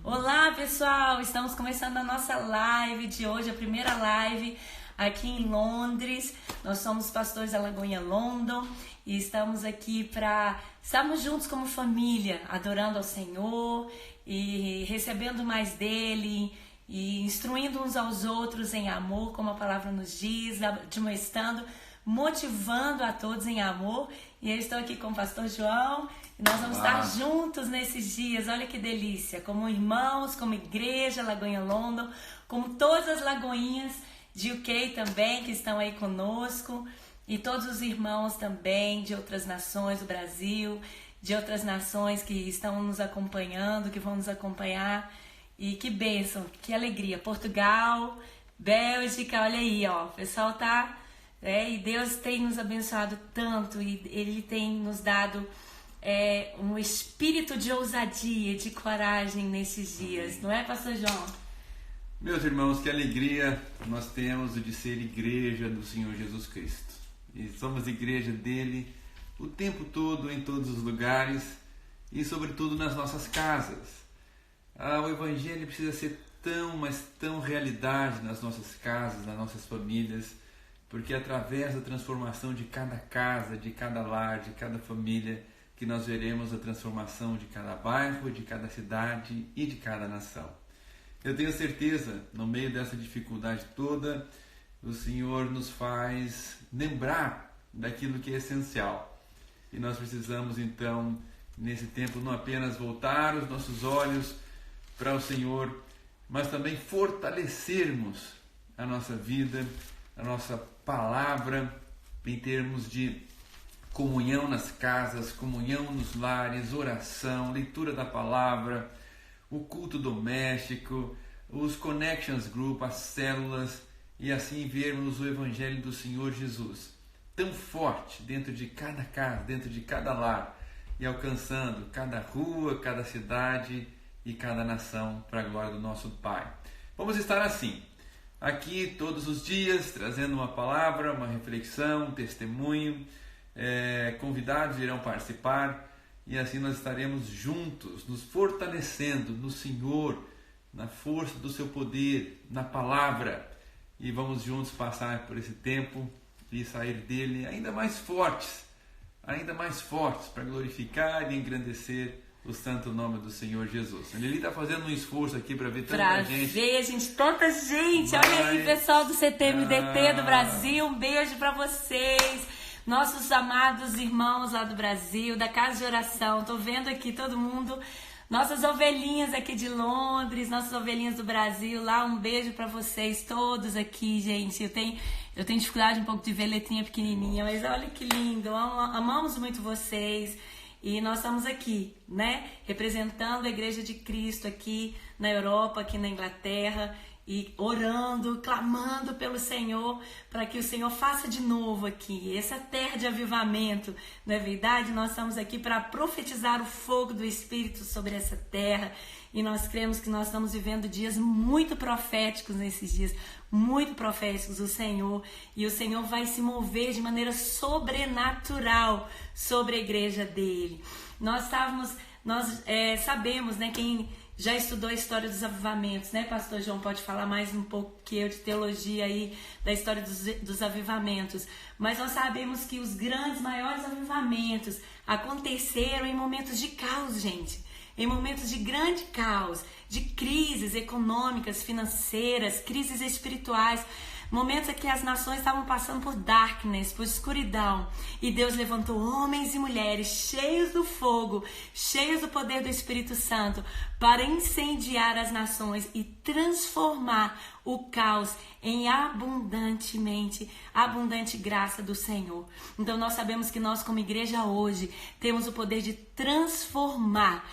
Olá pessoal, estamos começando a nossa live de hoje, a primeira live aqui em Londres. Nós somos pastores da Lagoinha London e estamos aqui para estarmos juntos como família, adorando ao Senhor e recebendo mais dele e instruindo uns aos outros em amor, como a palavra nos diz, admoestando, motivando a todos em amor. E eu estou aqui com o pastor João e nós vamos estar juntos nesses dias. Olha que delícia, como irmãos, como igreja Lagoinha London, como todas as lagoinhas de UK também que estão aí conosco, e todos os irmãos também de outras nações do Brasil, de outras nações que estão nos acompanhando, que vão nos acompanhar. E que bênção, que alegria. Portugal, Bélgica, olha aí, ó, o pessoal tá... e Deus tem nos abençoado tanto e Ele tem nos dado um espírito de ousadia, de coragem nesses dias, não é, pastor João? Meus irmãos, que alegria nós temos de ser igreja do Senhor Jesus Cristo. E somos igreja dele o tempo todo, em todos os lugares e sobretudo nas nossas casas. O Evangelho precisa ser tão, mas tão realidade nas nossas casas, nas nossas famílias, porque é através da transformação de cada casa, de cada lar, de cada família, que nós veremos a transformação de cada bairro, de cada cidade e de cada nação. Eu tenho certeza, no meio dessa dificuldade toda, o Senhor nos faz lembrar daquilo que é essencial. E nós precisamos então, nesse tempo, não apenas voltar os nossos olhos para o Senhor, mas também fortalecermos a nossa vida, a nossa palavra, em termos de comunhão nas casas, comunhão nos lares, oração, leitura da palavra, o culto doméstico, os Connections Group, as células, e assim vermos o Evangelho do Senhor Jesus tão forte dentro de cada casa, dentro de cada lar, e alcançando cada rua, cada cidade e cada nação para a glória do nosso Pai. Vamos estar assim, aqui todos os dias, trazendo uma palavra, uma reflexão, um testemunho. Convidados irão participar e assim nós estaremos juntos, nos fortalecendo no Senhor, na força do seu poder, na palavra, e vamos juntos passar por esse tempo e sair dele ainda mais fortes para glorificar e engrandecer o santo nome do Senhor Jesus. A Lili está fazendo um esforço aqui para ver tanta gente. Ver, gente, tanta gente. Olha aí, pessoal do CTMDT do Brasil, um beijo para vocês. Nossos amados irmãos lá do Brasil, da Casa de Oração. Tô vendo aqui todo mundo. Nossas ovelhinhas aqui de Londres, nossas ovelhinhas do Brasil lá. Um beijo para vocês todos aqui, gente. Eu tenho dificuldade um pouco de ver letrinha pequenininha, mas olha que lindo. Amamos muito vocês. E nós estamos aqui, né, representando a Igreja de Cristo aqui na Europa, aqui na Inglaterra, e orando, clamando pelo Senhor, para que o Senhor faça de novo aqui, essa terra de avivamento, não é verdade? Nós estamos aqui para profetizar o fogo do Espírito sobre essa terra, e nós cremos que nós estamos vivendo dias muito proféticos nesses dias, muito proféticos do Senhor, e o Senhor vai se mover de maneira sobrenatural sobre a igreja dele. Nós sabemos, né, quem já estudou a história dos avivamentos, né, pastor João pode falar mais um pouco que eu de teologia aí, da história dos avivamentos, mas nós sabemos que os grandes, maiores avivamentos aconteceram em momentos de caos, gente, em momentos de grande caos, de crises econômicas, financeiras, crises espirituais, momentos em que as nações estavam passando por darkness, por escuridão, e Deus levantou homens e mulheres cheios do fogo, cheios do poder do Espírito Santo, para incendiar as nações e transformar o caos em abundante graça do Senhor. Então nós sabemos que nós como igreja hoje temos o poder de transformar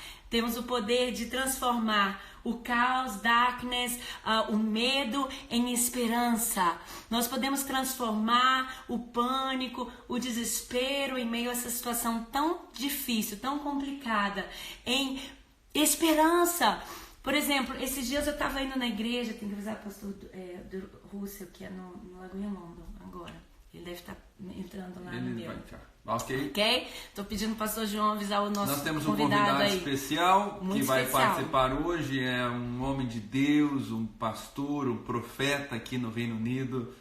o caos, darkness, o medo em esperança. Nós podemos transformar o pânico, o desespero em meio a essa situação tão difícil, tão complicada, em esperança. Por exemplo, esses dias eu estava indo na igreja, tenho que avisar o pastor do Russell, que é no Lagoinha London agora. Ele deve estar entrando lá Ele no meu. vai entrar. Ok? Ok? Estou pedindo ao pastor João avisar o nosso Nós temos um convidado aí. especial Muito que vai especial. participar hoje. É um homem de Deus, um pastor, um profeta aqui no Reino Unido.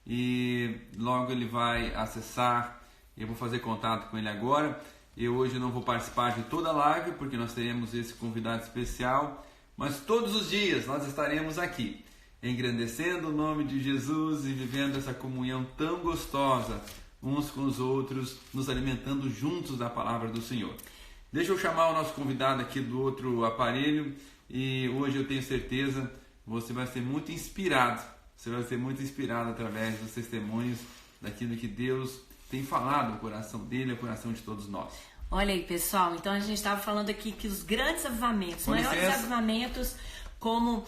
E logo ele vai acessar. Eu vou fazer contato com ele agora. Eu hoje não vou participar de toda a live porque nós teremos esse convidado especial. Mas todos os dias nós estaremos aqui, engrandecendo o nome de Jesus e vivendo essa comunhão tão gostosa uns com os outros, nos alimentando juntos da palavra do Senhor. Deixa eu chamar o nosso convidado aqui do outro aparelho e hoje eu tenho certeza você vai ser muito inspirado. Você vai ser muito inspirado através dos testemunhos daquilo que Deus tem falado ao coração dele, ao coração de todos nós. Olha aí, pessoal, então a gente estava falando aqui que os grandes avivamentos, maiores avivamentos, como,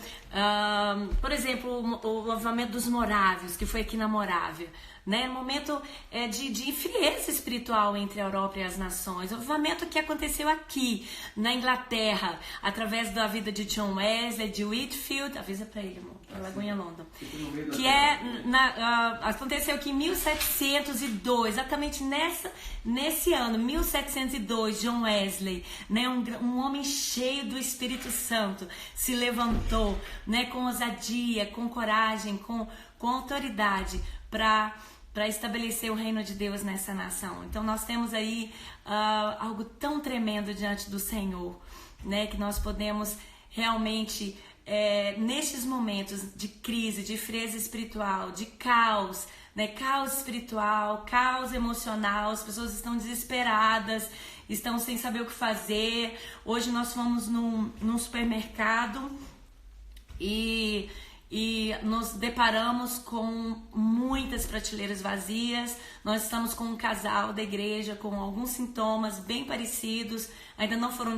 por exemplo, o avivamento dos morávios, que foi aqui na Morávia, né? Momento de frieza espiritual entre a Europa e as nações. O avivamento que aconteceu aqui, na Inglaterra, através da vida de John Wesley, de Whitefield, avisa para ele, amor, Lagoinha London, que aconteceu aqui em 1702, exatamente nesse ano, 1702, John Wesley, né, um homem cheio do Espírito Santo, se levantou, né, com ousadia, com coragem, com autoridade para estabelecer o reino de Deus nessa nação. Então nós temos aí algo tão tremendo diante do Senhor, né, que nós podemos realmente, nestes momentos de crise, de frieza espiritual, de caos, né, caos espiritual, caos emocional, as pessoas estão desesperadas, estão sem saber o que fazer. Hoje nós fomos num supermercado e nos deparamos com muitas prateleiras vazias. Nós estamos com um casal da igreja com alguns sintomas bem parecidos, ainda não foram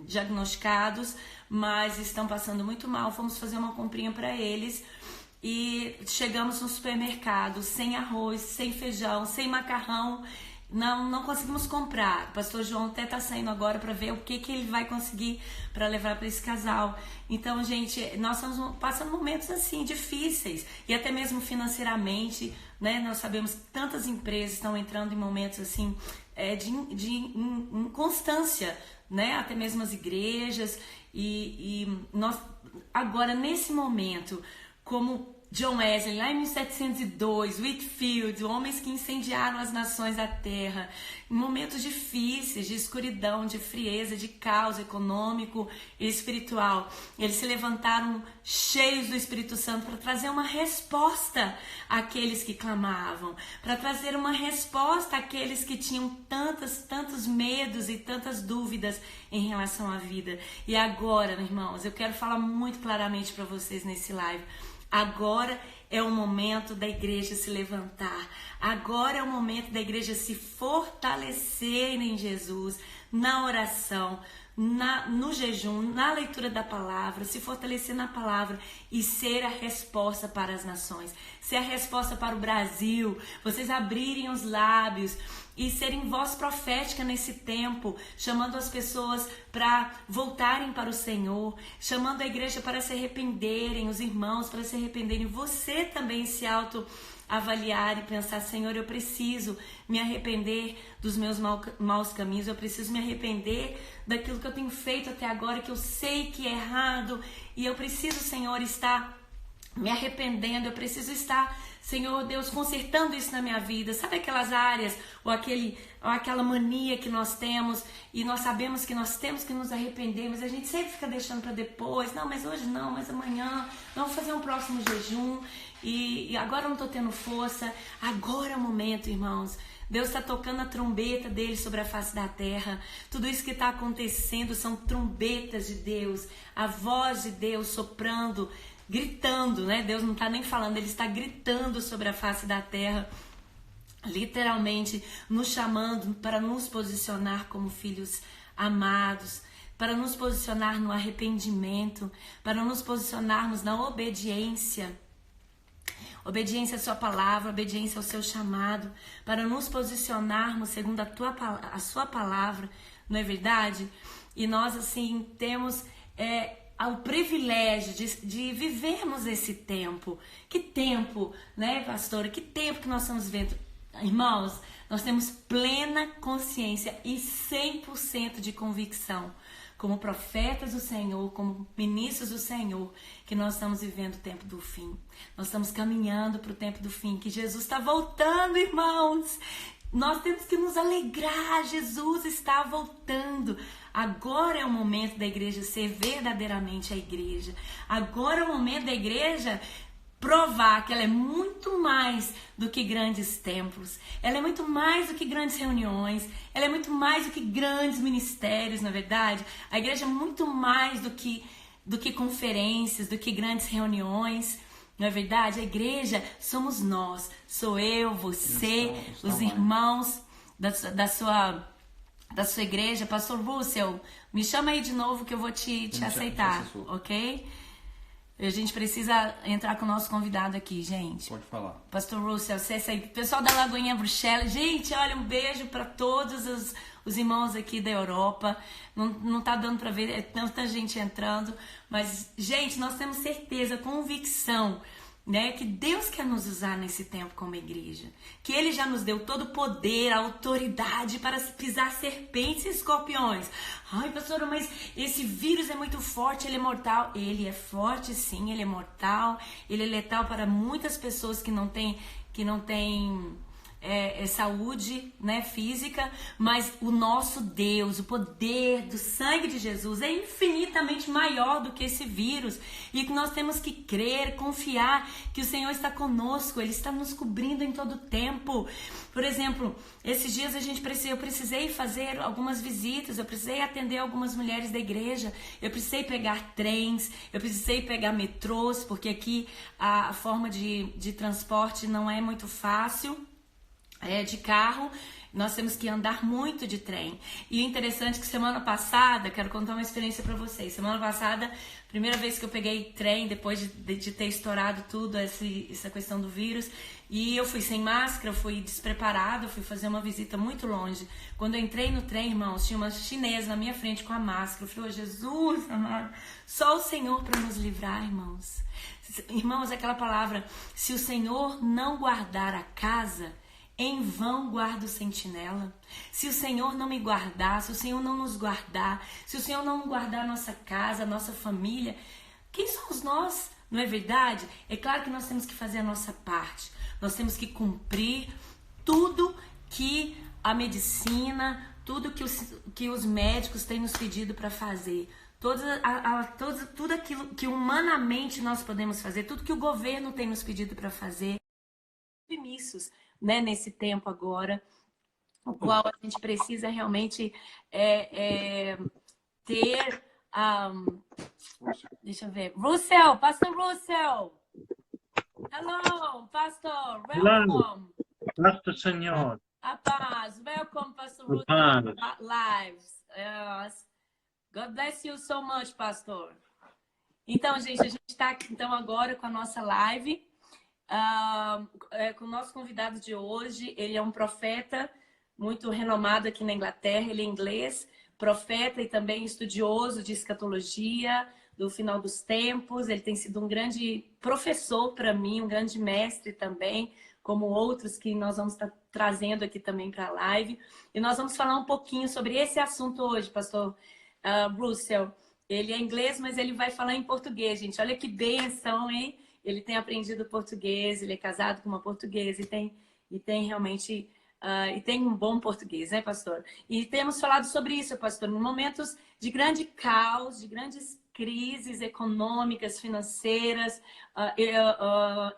diagnosticados, mas estão passando muito mal. Fomos fazer uma comprinha para eles e chegamos no supermercado sem arroz, sem feijão, sem macarrão. Não conseguimos comprar. O pastor João até está saindo agora para ver o que ele vai conseguir para levar para esse casal. Então, gente, nós estamos passando momentos assim difíceis e até mesmo financeiramente, né? Nós sabemos que tantas empresas estão entrando em momentos assim de inconstância, né? Até mesmo as igrejas e nós agora nesse momento, como John Wesley, lá em 1702, Whitefield, homens que incendiaram as nações da terra, em momentos difíceis, de escuridão, de frieza, de caos econômico e espiritual. Eles se levantaram cheios do Espírito Santo para trazer uma resposta àqueles que clamavam, para trazer uma resposta àqueles que tinham tantos medos e tantas dúvidas em relação à vida. E agora, irmãos, eu quero falar muito claramente para vocês nesse live. Agora é o momento da igreja se levantar. Agora é o momento da igreja se fortalecer em Jesus, na oração, no jejum, na leitura da palavra, se fortalecer na palavra e ser a resposta para as nações, ser a resposta para o Brasil, vocês abrirem os lábios e serem voz profética nesse tempo, chamando as pessoas para voltarem para o Senhor, chamando a igreja para se arrependerem, os irmãos para se arrependerem, você também se autoavaliar e pensar, Senhor, eu preciso me arrepender dos meus maus caminhos, eu preciso me arrepender daquilo que eu tenho feito até agora, que eu sei que é errado, e eu preciso, Senhor, estar me arrependendo, eu preciso estar, Senhor Deus, consertando isso na minha vida. Sabe aquelas áreas ou aquela mania que nós temos e nós sabemos que nós temos que nos arrepender, mas a gente sempre fica deixando para depois. Não, mas hoje não, mas amanhã. Não, vou fazer um próximo jejum e agora eu não estou tendo força. Agora é o momento, irmãos. Deus está tocando a trombeta dele sobre a face da terra. Tudo isso que está acontecendo são trombetas de Deus, a voz de Deus soprando, gritando, né? Deus não está nem falando, ele está gritando sobre a face da terra, literalmente nos chamando para nos posicionar como filhos amados, para nos posicionar no arrependimento, para nos posicionarmos na obediência. Obediência à sua palavra, obediência ao seu chamado, para nos posicionarmos segundo a sua palavra, não é verdade? E nós assim temos o privilégio de vivermos esse tempo. Que tempo, né, pastora? Que tempo que nós estamos vivendo? Irmãos, nós temos plena consciência e 100% de convicção, como profetas do Senhor, como ministros do Senhor, que nós estamos vivendo o tempo do fim. Nós estamos caminhando para o tempo do fim, que Jesus está voltando, irmãos. Nós temos que nos alegrar, Jesus está voltando. Agora é o momento da igreja ser verdadeiramente a igreja. Agora é o momento da igreja provar que ela é muito mais do que grandes templos, ela é muito mais do que grandes reuniões, ela é muito mais do que grandes ministérios, na verdade. A igreja é muito mais do que conferências, do que grandes reuniões, não é verdade? A igreja somos nós, sou eu, você, os irmãos da sua igreja. Pastor Russell, me chama aí de novo que eu vou te aceitar, ok? A gente precisa entrar com o nosso convidado aqui, gente. Pode falar. Pastor Russell, pessoal da Lagoinha Bruxelas. Gente, olha, um beijo para todos os irmãos aqui da Europa. Não tá dando para ver, é tanta gente entrando. Mas, gente, nós temos certeza, convicção, né, que Deus quer nos usar nesse tempo como igreja. Que Ele já nos deu todo o poder, a autoridade para pisar serpentes e escorpiões. Ai, pastora, mas esse vírus é muito forte, ele é mortal. Ele é forte, sim, ele é mortal. Ele é letal para muitas pessoas que não têm saúde, né, física, mas o nosso Deus, o poder do sangue de Jesus é infinitamente maior do que esse vírus, e que nós temos que crer, confiar que o Senhor está conosco, Ele está nos cobrindo em todo o tempo. Por exemplo, esses dias eu precisei fazer algumas visitas, eu precisei atender algumas mulheres da igreja, eu precisei pegar trens, eu precisei pegar metrôs, porque aqui a forma de transporte não é muito fácil. De carro, nós temos que andar muito de trem. E o interessante é que semana passada, quero contar uma experiência para vocês. Semana passada, primeira vez que eu peguei trem, depois de ter estourado tudo, essa questão do vírus, e eu fui sem máscara, eu fui despreparada, fui fazer uma visita muito longe. Quando eu entrei no trem, irmãos, tinha uma chinesa na minha frente com a máscara. Eu falei, oh, Jesus, amado, só o Senhor para nos livrar, irmãos. Irmãos, aquela palavra, se o Senhor não guardar a casa, em vão guarda o sentinela. Se o Senhor não me guardar, se o Senhor não nos guardar, se o Senhor não guardar a nossa casa, a nossa família, quem somos nós? Não é verdade? É claro que nós temos que fazer a nossa parte. Nós temos que cumprir tudo que a medicina, tudo que os médicos têm nos pedido para fazer. Tudo aquilo que humanamente nós podemos fazer, tudo que o governo tem nos pedido para fazer. Permissos, né, nesse tempo agora, o qual a gente precisa realmente ter... deixa eu ver. Russell, Pastor Russell. Hello, Pastor. Welcome. Pastor Senhor. A paz. Welcome, Pastor Russell. Lives. Yes. God bless you so much, Pastor. Então, gente, a gente está aqui então agora com a nossa live. Com o nosso convidado de hoje. Ele é um profeta muito renomado aqui na Inglaterra, ele é inglês, profeta e também estudioso de escatologia, do final dos tempos. Ele tem sido um grande professor para mim, um grande mestre também, como outros que nós vamos estar trazendo aqui também para a live. E nós vamos falar um pouquinho sobre esse assunto hoje, pastor Russell. Ele é inglês, mas ele vai falar em português, gente. Olha que bênção, hein? Ele tem aprendido português, ele é casado com uma portuguesa e tem realmente e tem um bom português, né, pastor? E temos falado sobre isso, pastor, em momentos de grande caos, de grandes crises econômicas, financeiras,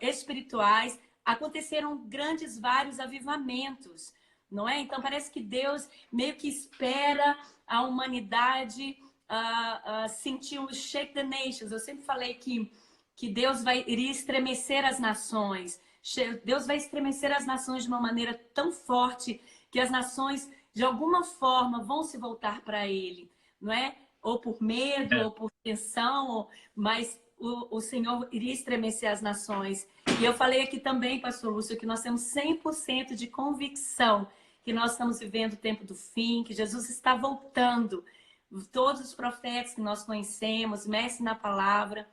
espirituais, aconteceram vários avivamentos, não é? Então parece que Deus meio que espera a humanidade sentir um shake the nations. Eu sempre falei que Deus iria estremecer as nações. Deus vai estremecer as nações de uma maneira tão forte que as nações, de alguma forma, vão se voltar para Ele, não é? Ou por medo, ou por tensão, mas o Senhor iria estremecer as nações. E eu falei aqui também, pastor Lúcio, que nós temos 100% de convicção que nós estamos vivendo o tempo do fim, que Jesus está voltando. Todos os profetas que nós conhecemos, mestre na palavra,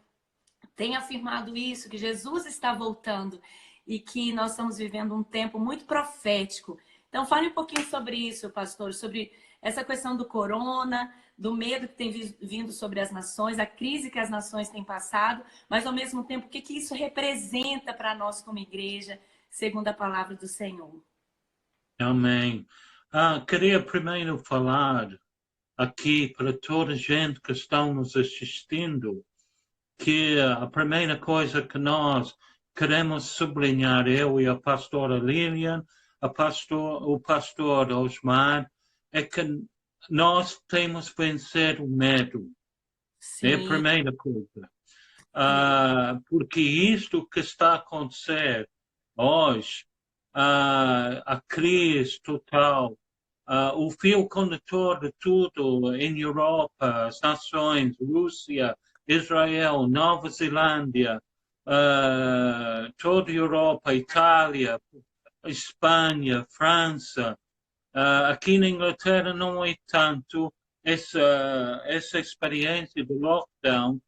tem afirmado isso, que Jesus está voltando. e que nós estamos vivendo um tempo muito profético. Então, fale um pouquinho sobre isso, pastor, sobre essa questão do corona, do medo que tem vindo sobre as nações, a crise que as nações têm passado, mas, ao mesmo tempo, o que isso representa para nós como igreja, segundo a palavra do Senhor. Amém. Queria primeiro falar aqui para toda a gente que está nos assistindo, que a primeira coisa que nós queremos sublinhar, eu e a pastora Lilian, o pastor Osmar, é que nós temos que vencer o medo. Sim. É a primeira coisa. Porque isto que está a acontecer hoje, a crise total, o fio condutor de tudo em Europa, as nações, Rússia, Israel, Nova Zelândia, toda a Europa, Itália, Espanha, França, aqui na Inglaterra não é tanto essa experiência de lockdown,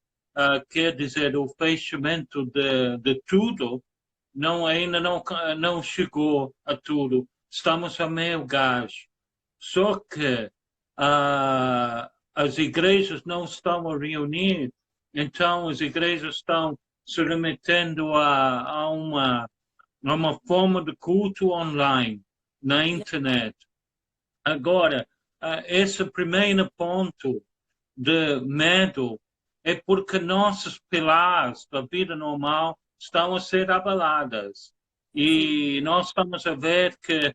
quer dizer, o fechamento de tudo, ainda não chegou a tudo. Estamos a meio gás. Só que as igrejas não estão a reunir, então as igrejas estão se remetendo a uma forma de culto online, na internet. Agora, esse primeiro ponto de medo é porque nossos pilares da vida normal estão a ser abaladas. E nós estamos a ver que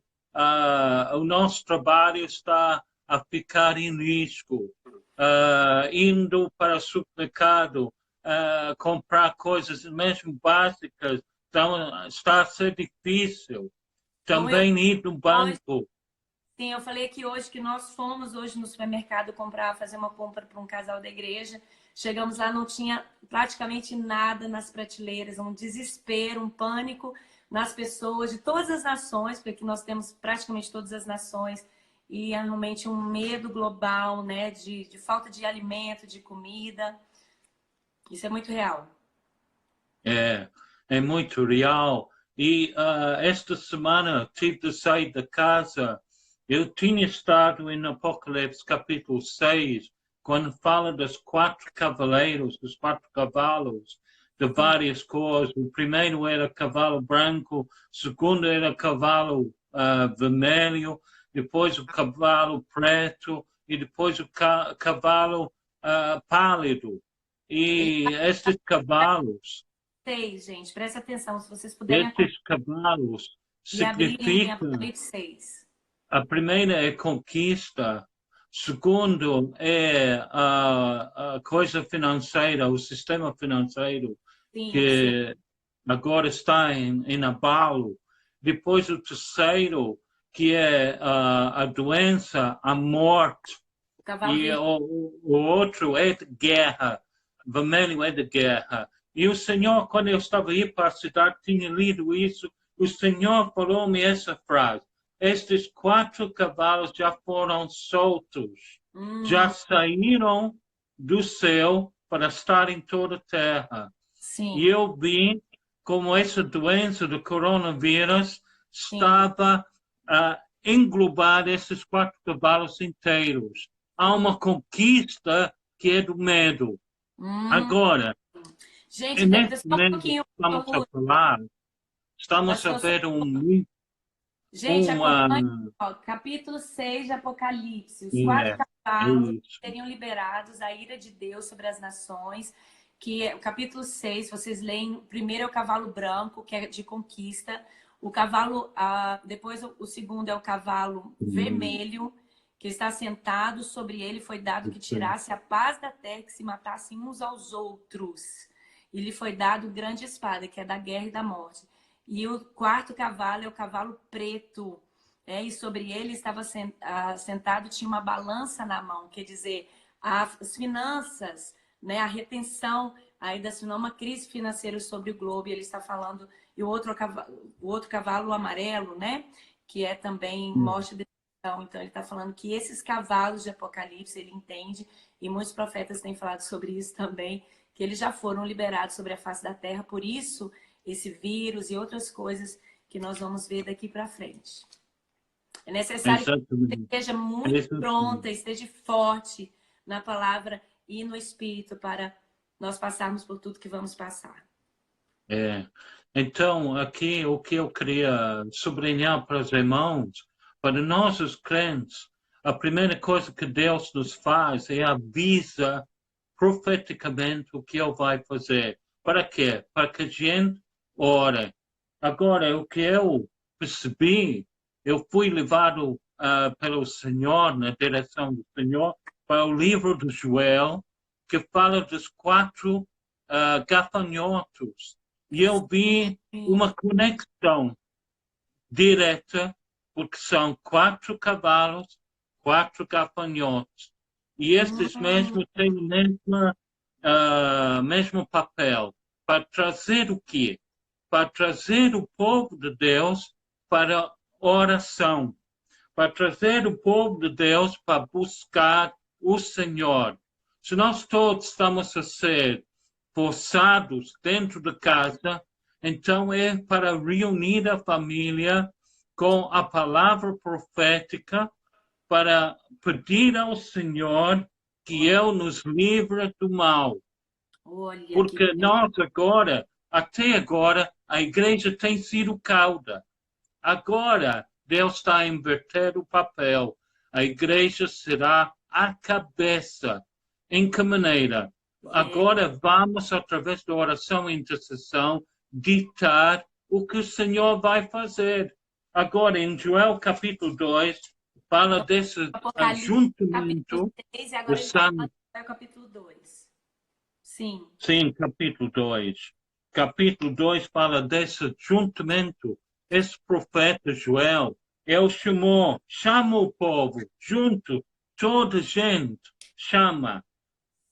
o nosso trabalho está a ficar em risco. Indo para o supermercado, comprar coisas mesmo básicas, está a ser difícil. Também ir no banco. Sim, eu falei aqui hoje que nós fomos hoje no supermercado fazer uma compra para um casal da igreja. Chegamos lá, não tinha praticamente nada nas prateleiras, um desespero, um pânico nas pessoas de todas as nações, porque aqui nós temos praticamente todas as nações, e é realmente um medo global, né, de falta de alimento, de comida. Isso é muito real. É muito real. E esta semana tive de sair da casa. Eu tinha estado em Apocalipse capítulo 6, quando fala dos 4 cavaleiros, dos 4 cavalos de várias cores. O primeiro era cavalo branco, o segundo era cavalo vermelho, depois o cavalo preto e depois o cavalo pálido. E estes cavalos... 6, gente, presta atenção, se vocês puderem... Estes cavalos significam... A primeira é conquista, segundo é a coisa financeira, o sistema financeiro, que agora está em abalo. Depois o terceiro, que é a doença, a morte. E o outro é de guerra, vermelho é de guerra. E o Senhor, quando eu estava aí para a cidade, tinha lido isso, o Senhor falou-me essa frase: estes 4 cavalos já foram soltos, já saíram do céu para estar em toda a terra. Sim. E eu vi como essa doença do coronavírus estava a englobar esses 4 cavalos inteiros. Há uma conquista que é do medo. Agora, gente, nesse momento que estamos a falar, estamos a ver Gente, acompanhe capítulo 6 de Apocalipse. Os 4 cavalos seriam liberados, a ira de Deus sobre as nações. Que o capítulo 6, vocês leem, primeiro é o cavalo branco, que é de conquista. O cavalo, depois o segundo é o cavalo vermelho, que está sentado, sobre ele foi dado que tirasse a paz da terra, que se matassem uns aos outros. E lhe foi dado grande espada, que é da guerra e da morte. E o 4º cavalo é o cavalo preto, e sobre ele estava sentado, tinha uma balança na mão, quer dizer, as finanças, né, a retenção aí uma crise financeira sobre o globo, e ele está falando, e o outro cavalo amarelo, né, que é também morte e destruição. Então ele está falando que esses cavalos de Apocalipse, ele entende, e muitos profetas têm falado sobre isso também, que eles já foram liberados sobre a face da terra, por isso esse vírus e outras coisas que nós vamos ver daqui para frente. É necessário que você esteja muito pronta, esteja forte na palavra e no Espírito para nós passarmos por tudo que vamos passar. Então, aqui o que eu queria sublinhar para os irmãos, para nós os crentes, a primeira coisa que Deus nos faz é avisa profeticamente o que Ele vai fazer. Para quê? Para que a gente ore. Agora, o que eu percebi, eu fui levado pelo Senhor, na direção do Senhor, para o livro de Joel, que fala dos 4 gafanhotos. E eu vi uma conexão direta, porque são 4 cavalos, 4 gafanhotos. E estes mesmos têm o mesmo papel. Para trazer o quê? Para trazer o povo de Deus para a oração. Para trazer o povo de Deus para buscar o Senhor. Se nós todos estamos a ser forçados dentro de casa, então é para reunir a família com a palavra profética, para pedir ao Senhor que Ele nos livre do mal. Porque nós agora, até agora, a igreja tem sido cauda. Agora, Deus está a inverter o papel. A igreja será a cabeça. Em que maneira? Agora vamos, através da oração e intercessão, ditar o que o Senhor vai fazer. Agora, em Joel capítulo 2, fala desse ajuntamento. Capítulo 2. Sim. Sim, capítulo 2. Capítulo 2 fala desse ajuntamento. Esse profeta Joel, ele chama o povo, junto, toda gente, chama.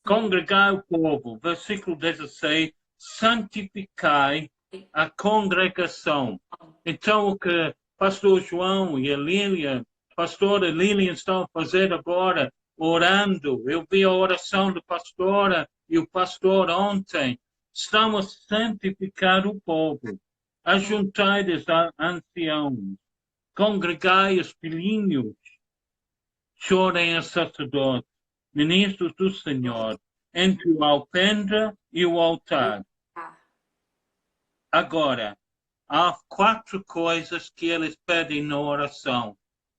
Congregai o povo, versículo 16, santificai a congregação. Então, o que pastor João e a Lilian, pastora Lilian estão a fazer agora, orando. Eu vi a oração da pastora e o pastor ontem. Estamos a santificar o povo. Ajuntai os anciãos. Congregai os filhinhos. Chorem os sacerdotes, ministros do Senhor, entre o alpendre e o altar. Agora, há 4 coisas que eles pedem na oração,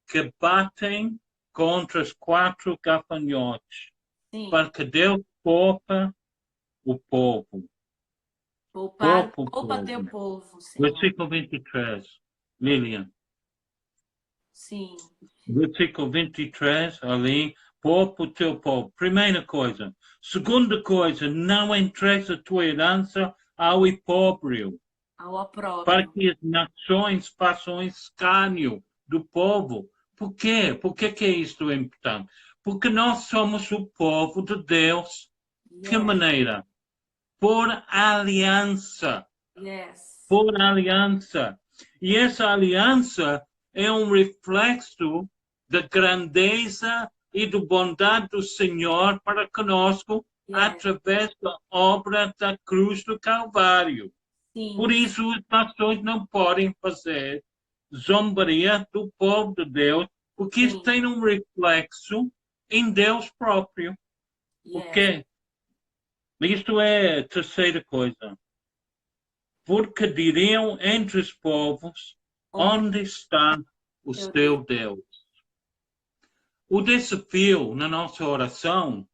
que batem contra os 4 gafanhotos, para que Deus poupa o povo. Poupa teu povo, Senhor. Versículo 23, Lilian. Sim. Versículo 23, ali, poupa o teu povo. Primeira coisa. Segunda coisa, não entregues a tua herança ao opróbrio. Para que as nações façam escárnio do povo. Por quê? Por que é isto importante? Porque nós somos o povo de Deus. De que maneira? Por aliança. Por aliança. E essa aliança é um reflexo da grandeza e da bondade do Senhor para conosco através da obra da cruz do Calvário. Por isso, as nações não podem fazer zombaria do povo de Deus, porque isso tem um reflexo em Deus próprio. Ok? Isto é a terceira coisa. Porque diriam entre os povos, onde está o seu Deus? O desafio na nossa oração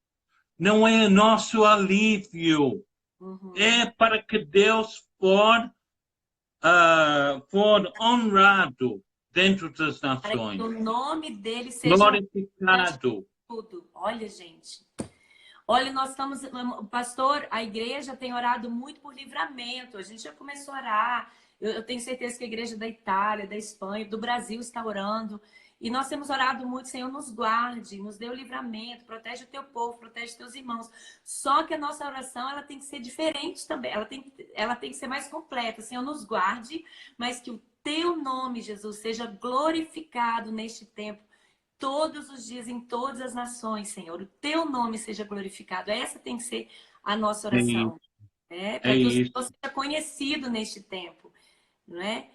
não é nosso alívio. É para que Deus for honrado dentro das nações. Para que o nome dele seja glorificado. Tudo. Olha, gente. Olha, nós estamos... Pastor, a igreja tem orado muito por livramento. A gente já começou a orar. Eu tenho certeza que a igreja da Itália, da Espanha, do Brasil está orando. E nós temos orado muito, Senhor, nos guarde, nos dê o livramento, protege o teu povo, protege os teus irmãos. Só que a nossa oração, ela tem que ser diferente também. Ela tem que ser mais completa. Senhor, nos guarde, mas que o teu nome, Jesus, seja glorificado neste tempo. Todos os dias, em todas as nações, Senhor. O teu nome seja glorificado. Essa tem que ser a nossa oração. Para que o Senhor seja conhecido neste tempo, não é?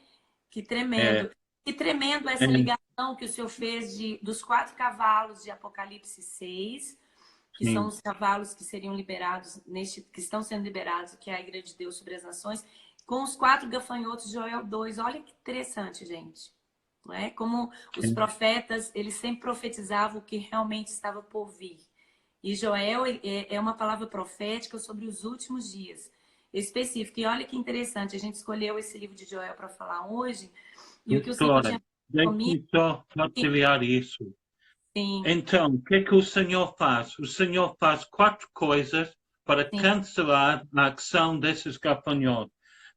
Que tremendo. Que tremendo essa ligação que o Senhor fez dos 4 cavalos de Apocalipse 6, que são os cavalos que seriam liberados, que estão sendo liberados, que é a Igreja de Deus sobre as nações, com os 4 gafanhotos de Joel 2. Olha que interessante, gente. Não é? Como os profetas, eles sempre profetizavam o que realmente estava por vir. E Joel é uma palavra profética sobre os últimos dias, específico. E olha que interessante, a gente escolheu esse livro de Joel para falar hoje, e o que o Senhor tinha comigo... Só partilhar isso. Sim. Então, o que é que o Senhor faz? O Senhor faz 4 coisas para cancelar a ação desses gafanhotos.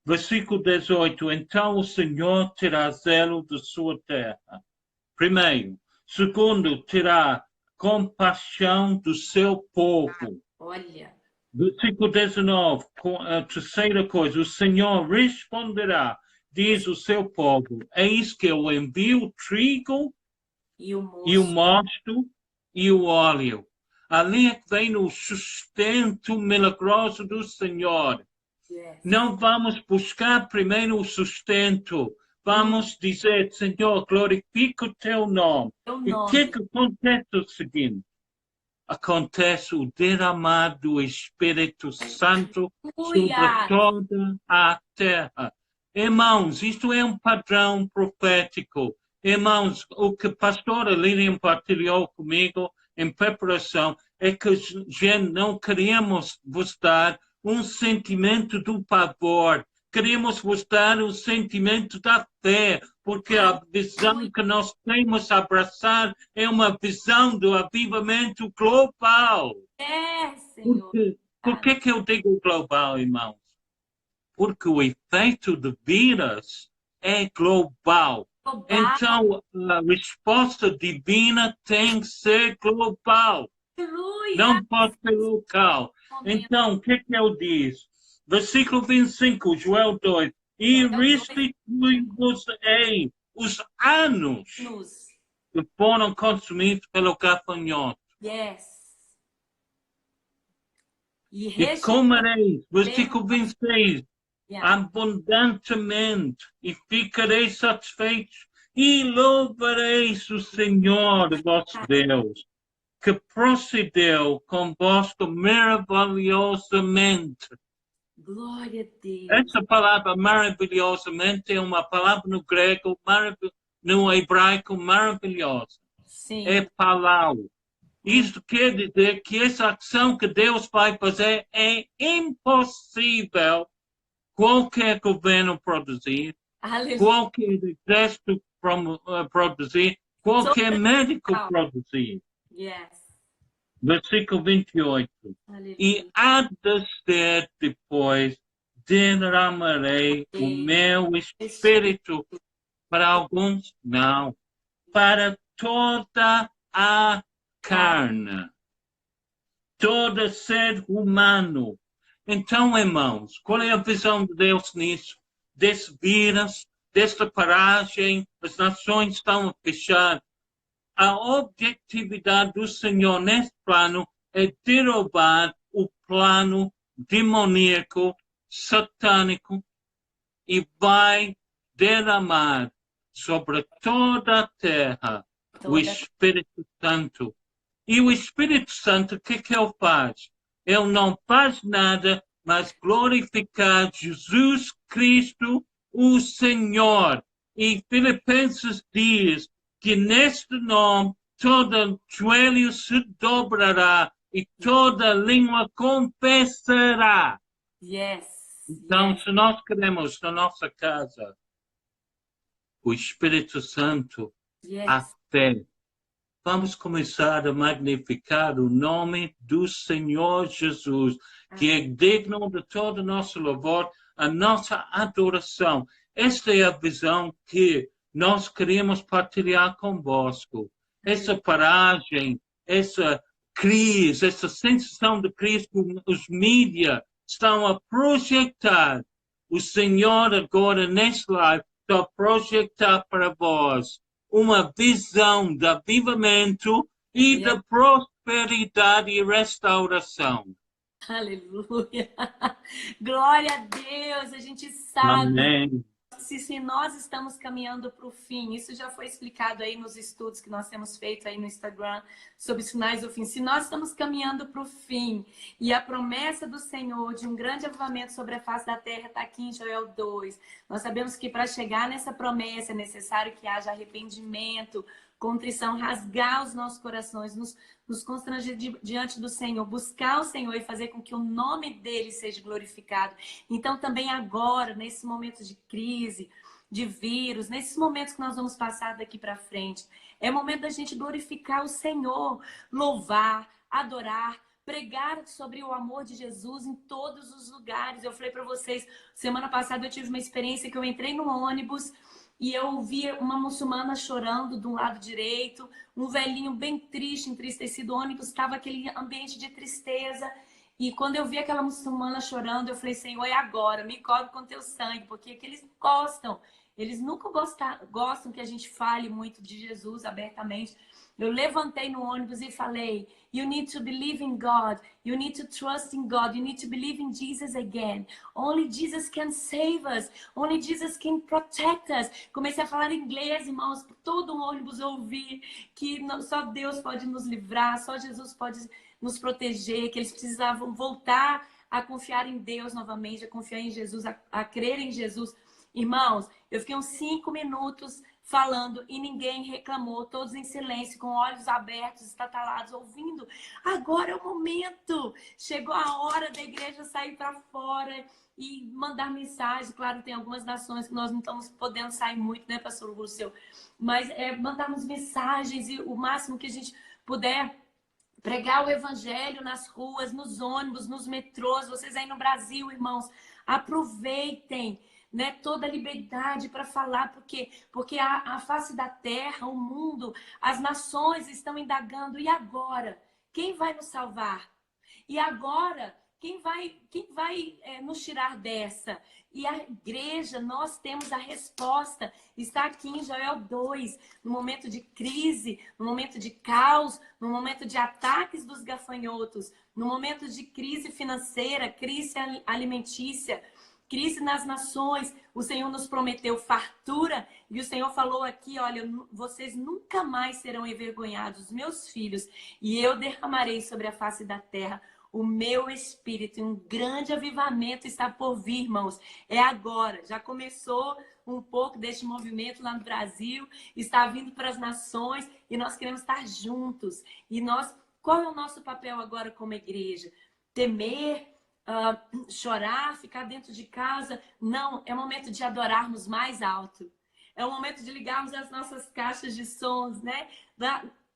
Versículo 18. Então o Senhor terá zelo de sua terra. Primeiro. Segundo, terá compaixão do seu povo. Olha. Versículo 19. A terceira coisa. O Senhor responderá, diz o seu povo, eis que eu envio o trigo e o mosto e o óleo. Ali é que vem o sustento milagroso do Senhor. Não vamos buscar primeiro o sustento. Vamos dizer, Senhor, glorifica o teu nome. E o que acontece o seguinte? Acontece o derramar do Espírito Santo sobre toda a terra. Irmãos, isto é um padrão profético. Irmãos, o que a pastora Lilian partilhou comigo em preparação é que gente não queremos vos dar um sentimento do pavor. Queremos vos dar um sentimento da fé, porque a visão que nós temos a abraçar é uma visão do avivamento global. Senhor. Por que eu digo global, irmãos? Porque o efeito de vírus é global. Então, a resposta divina tem que ser global. Não pode ser local. Então, o que ele diz? Versículo 25, Joel 2. E restitui-vos-ei os anos que foram consumidos pelo gafanhoto. E comereis, versículo 26, abundantemente, e ficareis satisfeitos, e louvareis o Senhor, vosso Deus, que procedeu convosco maravilhosamente. Glória a Deus. Essa palavra maravilhosamente é uma palavra no grego, no hebraico, maravilhosa. Sim. É palau. Isto quer dizer que essa ação que Deus vai fazer é impossível qualquer governo produzir, qualquer exército produzir, qualquer médico produzir. Versículo 28. Aleluia. E há de ser depois, derramarei o meu espírito para alguns, não, para toda a carne, todo ser humano. Então, irmãos, qual é a visão de Deus nisso? Desse vírus, desta paragem, as nações estão a fechar. A objetividade do Senhor nesse plano é derrubar o plano demoníaco, satânico, e vai derramar sobre toda a terra o Espírito Santo. E o Espírito Santo, o que ele faz? Ele não faz nada, mas glorificar Jesus Cristo, o Senhor. E Filipenses diz que neste nome todo joelho se dobrará e toda língua confessará. Então, se nós queremos na nossa casa o Espírito Santo, a fé, vamos começar a magnificar o nome do Senhor Jesus, que é digno de todo o nosso louvor, a nossa adoração. Esta é a visão que nós queremos partilhar convosco. Essa paragem, essa crise, essa sensação de crise que os mídias estão a projetar. O Senhor agora, neste live, está a projetar para vós uma visão de avivamento e de prosperidade e restauração. Aleluia. Glória a Deus. A gente sabe. Amém. Se nós estamos caminhando para o fim, isso já foi explicado aí nos estudos que nós temos feito aí no Instagram sobre os sinais do fim. Se nós estamos caminhando para o fim e a promessa do Senhor de um grande avivamento sobre a face da terra está aqui em Joel 2, nós sabemos que para chegar nessa promessa é necessário que haja arrependimento, contrição, rasgar os nossos corações, nos constranger diante do Senhor, buscar o Senhor e fazer com que o nome dele seja glorificado. Então também agora, nesse momento de crise, de vírus, nesses momentos que nós vamos passar daqui para frente, é momento da gente glorificar o Senhor, louvar, adorar, pregar sobre o amor de Jesus em todos os lugares. Eu falei para vocês, semana passada eu tive uma experiência que eu entrei no ônibus e eu vi uma muçulmana chorando do lado direito, um velhinho bem triste, entristecido. O ônibus estava aquele ambiente de tristeza. E quando eu vi aquela muçulmana chorando, eu falei, Senhor, é agora, me cobre com teu sangue, porque é que eles gostam. Eles nunca gostam que a gente fale muito de Jesus abertamente. Eu levantei no ônibus e falei, you need to believe in God, you need to trust in God, you need to believe in Jesus again. Only Jesus can save us, only Jesus can protect us. Comecei a falar inglês, irmãos, todo o ônibus eu ouvi que só Deus pode nos livrar, só Jesus pode nos proteger, que eles precisavam voltar a confiar em Deus novamente, a confiar em Jesus, a crer em Jesus. Irmãos, eu fiquei uns 5 minutos falando e ninguém reclamou, todos em silêncio, com olhos abertos, estatalados, ouvindo. Agora é o momento, chegou a hora da igreja sair para fora e mandar mensagem. Claro, tem algumas nações que nós não estamos podendo sair muito, né, pastor Lúcio? Mas mandarmos mensagens e o máximo que a gente puder, pregar o evangelho nas ruas, nos ônibus, nos metrôs. Vocês aí no Brasil, irmãos, aproveitem, né, toda a liberdade para falar, porque a face da terra, o mundo, as nações estão indagando. E agora? Quem vai nos salvar? E agora? Quem vai nos tirar dessa? E a igreja, nós temos a resposta. Está aqui em Joel 2, no momento de crise, no momento de caos, no momento de ataques dos gafanhotos, no momento de crise financeira, crise alimentícia, crise nas nações. O Senhor nos prometeu fartura e o Senhor falou aqui, olha, vocês nunca mais serão envergonhados, meus filhos, e eu derramarei sobre a face da terra o meu espírito, e um grande avivamento está por vir, irmãos. É agora, já começou um pouco deste movimento lá no Brasil, está vindo para as nações e nós queremos estar juntos. E qual é o nosso papel agora como igreja? Temer, chorar, ficar dentro de casa? Não, é momento de adorarmos mais alto. É o momento de ligarmos as nossas caixas de sons, né?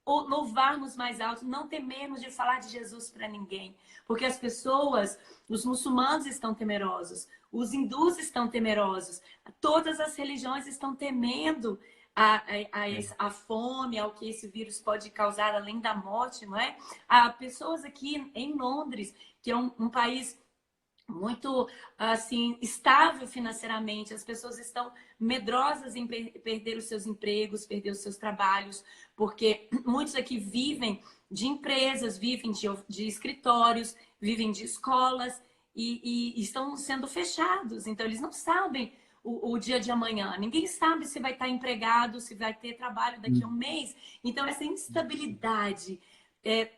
Louvarmos mais alto, não temermos de falar de Jesus para ninguém. Porque as pessoas, os muçulmanos estão temerosos, os hindus estão temerosos, todas as religiões estão temendo a fome, ao que esse vírus pode causar além da morte, não é? Há pessoas aqui em Londres, que é um país muito assim estável financeiramente, as pessoas estão medrosas em perder os seus empregos, perder os seus trabalhos, porque muitos aqui vivem de empresas, vivem de escritórios, vivem de escolas e estão sendo fechados. Então eles não sabem o dia de amanhã, ninguém sabe se vai estar empregado, se vai ter trabalho daqui a um mês. Então essa instabilidade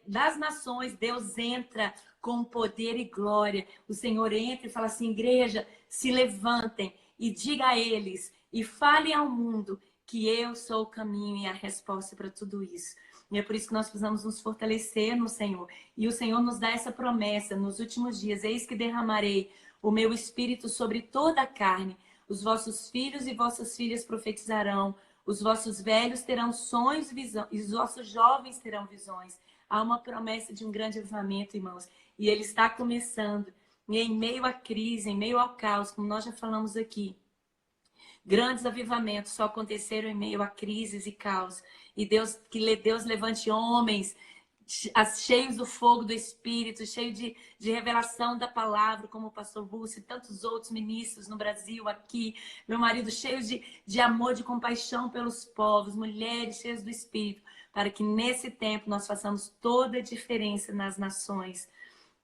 das nações, Deus entra com poder e glória. O Senhor entra e fala assim, igreja, se levantem e diga a eles e fale ao mundo que eu sou o caminho e a resposta para tudo isso. E é por isso que nós precisamos nos fortalecer no Senhor. E o Senhor nos dá essa promessa nos últimos dias. Eis que derramarei o meu espírito sobre toda a carne. Os vossos filhos e vossas filhas profetizarão. Os vossos velhos terão sonhos e visões. E os vossos jovens terão visões. Há uma promessa de um grande avivamento, irmãos. E ele está começando. E em meio à crise, em meio ao caos, como nós já falamos aqui, grandes avivamentos só aconteceram em meio a crises e caos. E Deus levante homens cheios do fogo do Espírito, cheios de revelação da palavra, como o pastor Búcio e tantos outros ministros no Brasil, aqui. Meu marido, cheios de amor, de compaixão pelos povos, mulheres cheias do Espírito, para que nesse tempo nós façamos toda a diferença nas nações.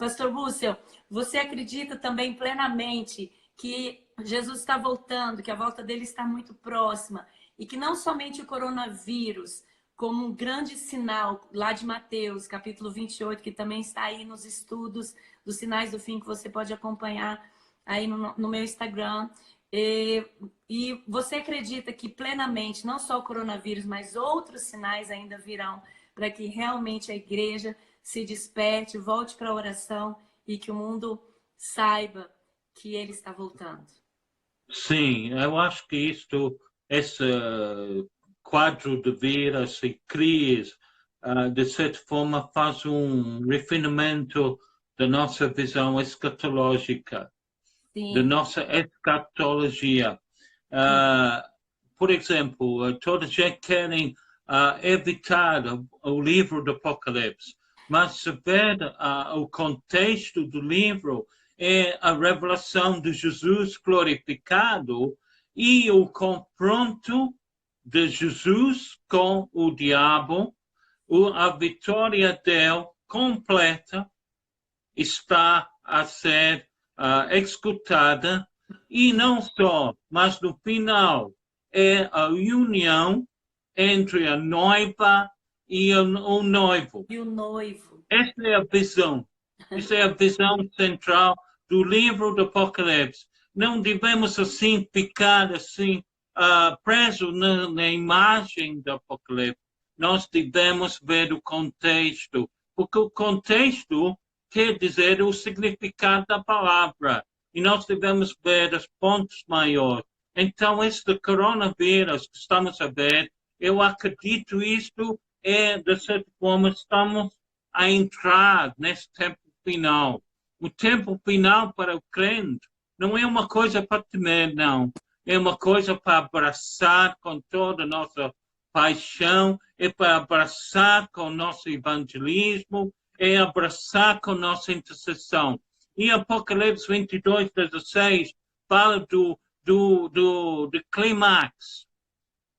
Pastor Russell, você acredita também plenamente que Jesus está voltando, que a volta dele está muito próxima e que não somente o coronavírus, como um grande sinal lá de Mateus, capítulo 28, que também está aí nos estudos dos sinais do fim, que você pode acompanhar aí no meu Instagram. E você acredita que plenamente, não só o coronavírus, mas outros sinais ainda virão para que realmente a igreja se desperte, volte para a oração e que o mundo saiba que ele está voltando? Sim, eu acho que esse quadro de vidas e crises, de certa forma, faz um refinamento da nossa visão escatológica, Sim. da nossa escatologia. Por exemplo, toda a gente quer evitar o livro do Apocalipse, mas se ver o contexto do livro, é a revelação de Jesus glorificado e o confronto de Jesus com o diabo, a vitória dele completa está a ser executada, e não só, mas no final é a união entre a noiva e o noivo. E o noivo. Esta é a visão. Esta é a visão central do livro do Apocalipse. Não devemos assim ficar assim presos na imagem do Apocalipse. Nós devemos ver o contexto, porque o contexto quer dizer o significado da palavra. E nós devemos ver os pontos maiores. Então, este coronavírus que estamos a ver, eu acredito isto de certa forma, estamos a entrar nesse tempo final. O tempo final para o crente não é uma coisa para temer, não. É uma coisa para abraçar com toda a nossa paixão, é para abraçar com o nosso evangelismo, é abraçar com nossa intercessão. E Apocalipse 22, 16 fala do clímax,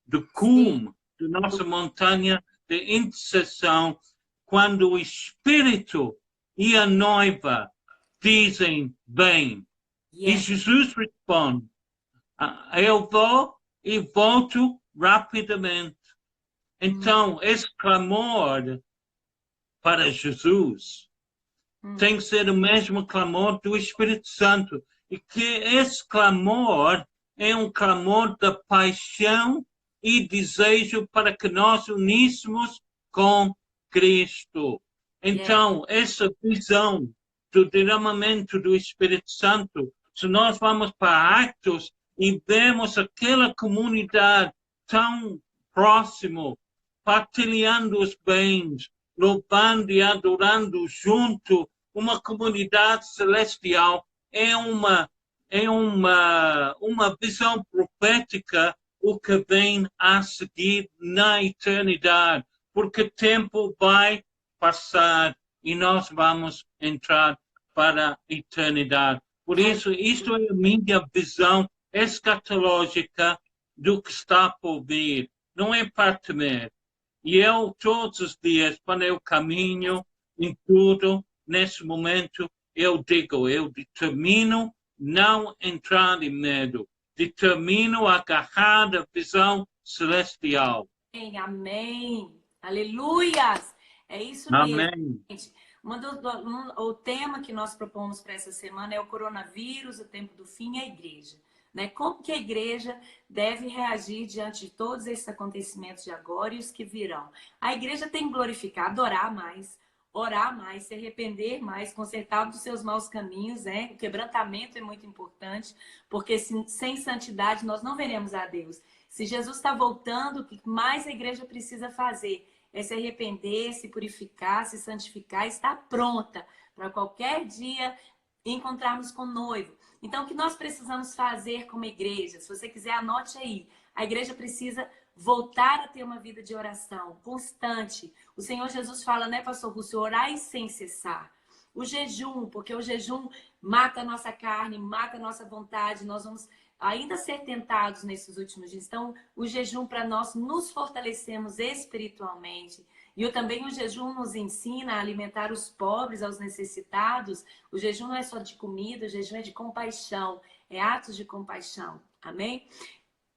do cume da nossa montanha de intercessão, quando o Espírito e a noiva dizem bem. E Jesus responde, eu vou e volto rapidamente. Então, esse clamor para Jesus tem que ser o mesmo clamor do Espírito Santo. E que esse clamor é um clamor da paixão e desejo para que nós uníssemos com Cristo. Então, essa visão do derramamento do Espírito Santo, se nós vamos para Atos e vemos aquela comunidade tão próximo, partilhando os bens, louvando e adorando junto, uma comunidade celestial, é uma visão profética o que vem a seguir na eternidade, porque o tempo vai passar e nós vamos entrar para a eternidade. Por isso, isto é a minha visão escatológica do que está por vir. Não é para temer. E eu, todos os dias, quando eu caminho em tudo, nesse momento, eu digo, eu determino não entrar em medo. Determino agarrar a visão celestial. Amém. Aleluias. É isso mesmo. Amém. O tema que nós propomos para essa semana é o coronavírus, o tempo do fim e a igreja. Né? Como que a igreja deve reagir diante de todos esses acontecimentos de agora e os que virão? A igreja tem que glorificar, adorar mais, orar mais, se arrepender mais, consertar dos seus maus caminhos, né? O quebrantamento é muito importante, porque sem santidade nós não veremos a Deus. Se Jesus está voltando, o que mais a igreja precisa fazer é se arrepender, se purificar, se santificar, estar pronta para qualquer dia encontrarmos com o noivo. Então, o que nós precisamos fazer como igreja? Se você quiser, anote aí. A igreja precisa voltar a ter uma vida de oração constante. O Senhor Jesus fala, né, pastor Russo? Orai sem cessar. O jejum, porque o jejum mata a nossa carne, mata a nossa vontade. Nós vamos ainda ser tentados nesses últimos dias. Então, o jejum para nós nos fortalecermos espiritualmente. E também o jejum nos ensina a alimentar os pobres, aos necessitados. O jejum não é só de comida, o jejum é de compaixão, é atos de compaixão. Amém?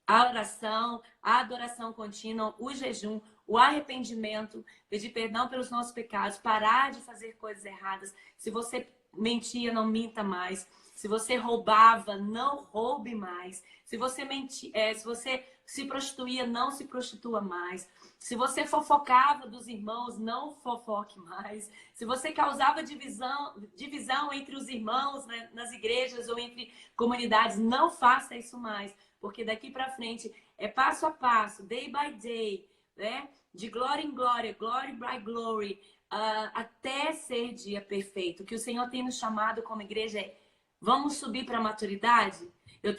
A oração, a adoração contínua, o jejum, o arrependimento, pedir perdão pelos nossos pecados, parar de fazer coisas erradas. Se você mentia, não minta mais. Se você roubava, não roube mais. Se você se você se prostituía, não se prostitua mais. Se você fofocava dos irmãos, não fofoque mais. Se você causava divisão entre os irmãos, né, nas igrejas ou entre comunidades, não faça isso mais. Porque daqui para frente é passo a passo, day by day, né? De glória em glória, glory by glory, até ser dia perfeito. O que o Senhor tem nos chamado como igreja é: vamos subir para a maturidade? Eu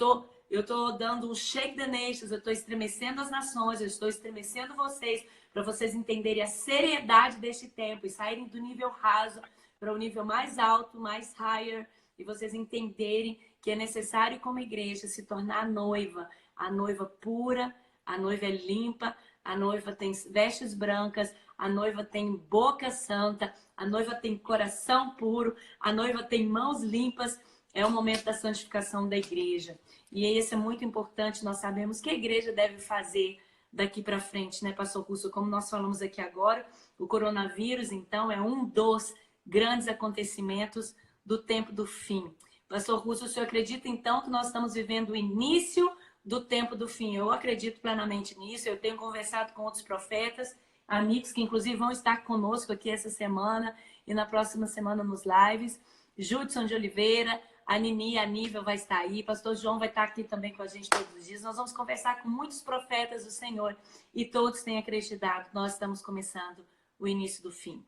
tô dando um shake the nations, eu estou estremecendo as nações, eu estou estremecendo vocês, para vocês entenderem a seriedade deste tempo e saírem do nível raso para o nível mais alto, mais higher, e vocês entenderem que é necessário, como igreja, se tornar a noiva pura, a noiva é limpa, a noiva tem vestes brancas, a noiva tem boca santa, a noiva tem coração puro, a noiva tem mãos limpas. É o momento da santificação da igreja. E isso é muito importante, nós sabemos que a igreja deve fazer daqui para frente, né, pastor Russo? Como nós falamos aqui agora, o coronavírus, então, é um dos grandes acontecimentos do tempo do fim. Pastor Russo, o senhor acredita, então, que nós estamos vivendo o início do tempo do fim? Eu acredito plenamente nisso. Eu tenho conversado com outros profetas, amigos que, inclusive, vão estar conosco aqui essa semana e na próxima semana nos lives. Judson de Oliveira, a Nini, a Nível vai estar aí, pastor João vai estar aqui também com a gente todos os dias. Nós vamos conversar com muitos profetas do Senhor e todos têm acreditado. Nós estamos começando o início do fim.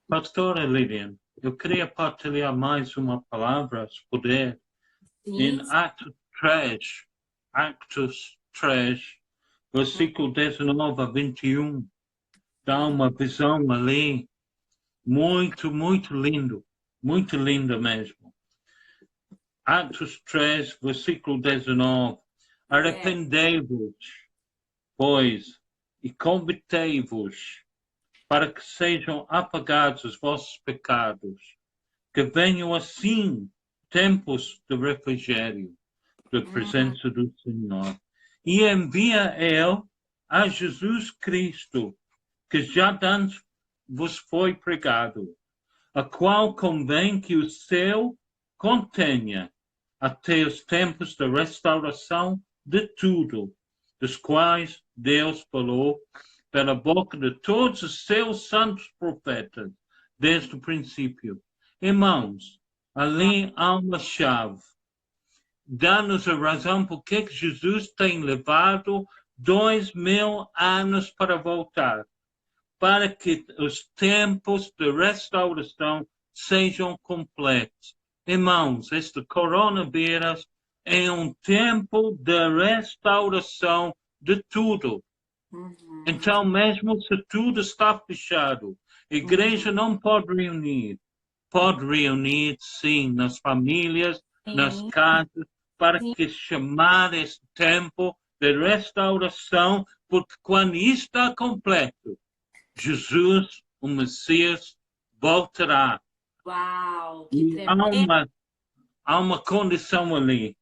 Pastora Lilian, eu queria partilhar mais uma palavra, se puder. Em Atos 3, versículo 19 a 21, dá uma visão ali muito, muito linda mesmo. Atos 3, versículo 19. Arrependei-vos, pois, e convertei-vos, para que sejam apagados os vossos pecados, que venham assim tempos de refrigério, da presença do Senhor. E envia Ele a Jesus Cristo, que já antes vos foi pregado, a qual convém que o céu contenha até os tempos da restauração de tudo, dos quais Deus falou pela boca de todos os seus santos profetas, desde o princípio. Irmãos, ali há uma chave. Dá-nos a razão por que Jesus tem levado 2000 anos para voltar, para que os tempos de restauração sejam completos. Irmãos, este coronavírus é um tempo de restauração de tudo. Então, mesmo se tudo está fechado, a igreja não pode reunir. Pode reunir, sim, nas famílias, nas casas, para que chamar este tempo de restauração, porque quando isto está completo, Jesus, o Messias, voltará. Uau, que e há uma condição ali.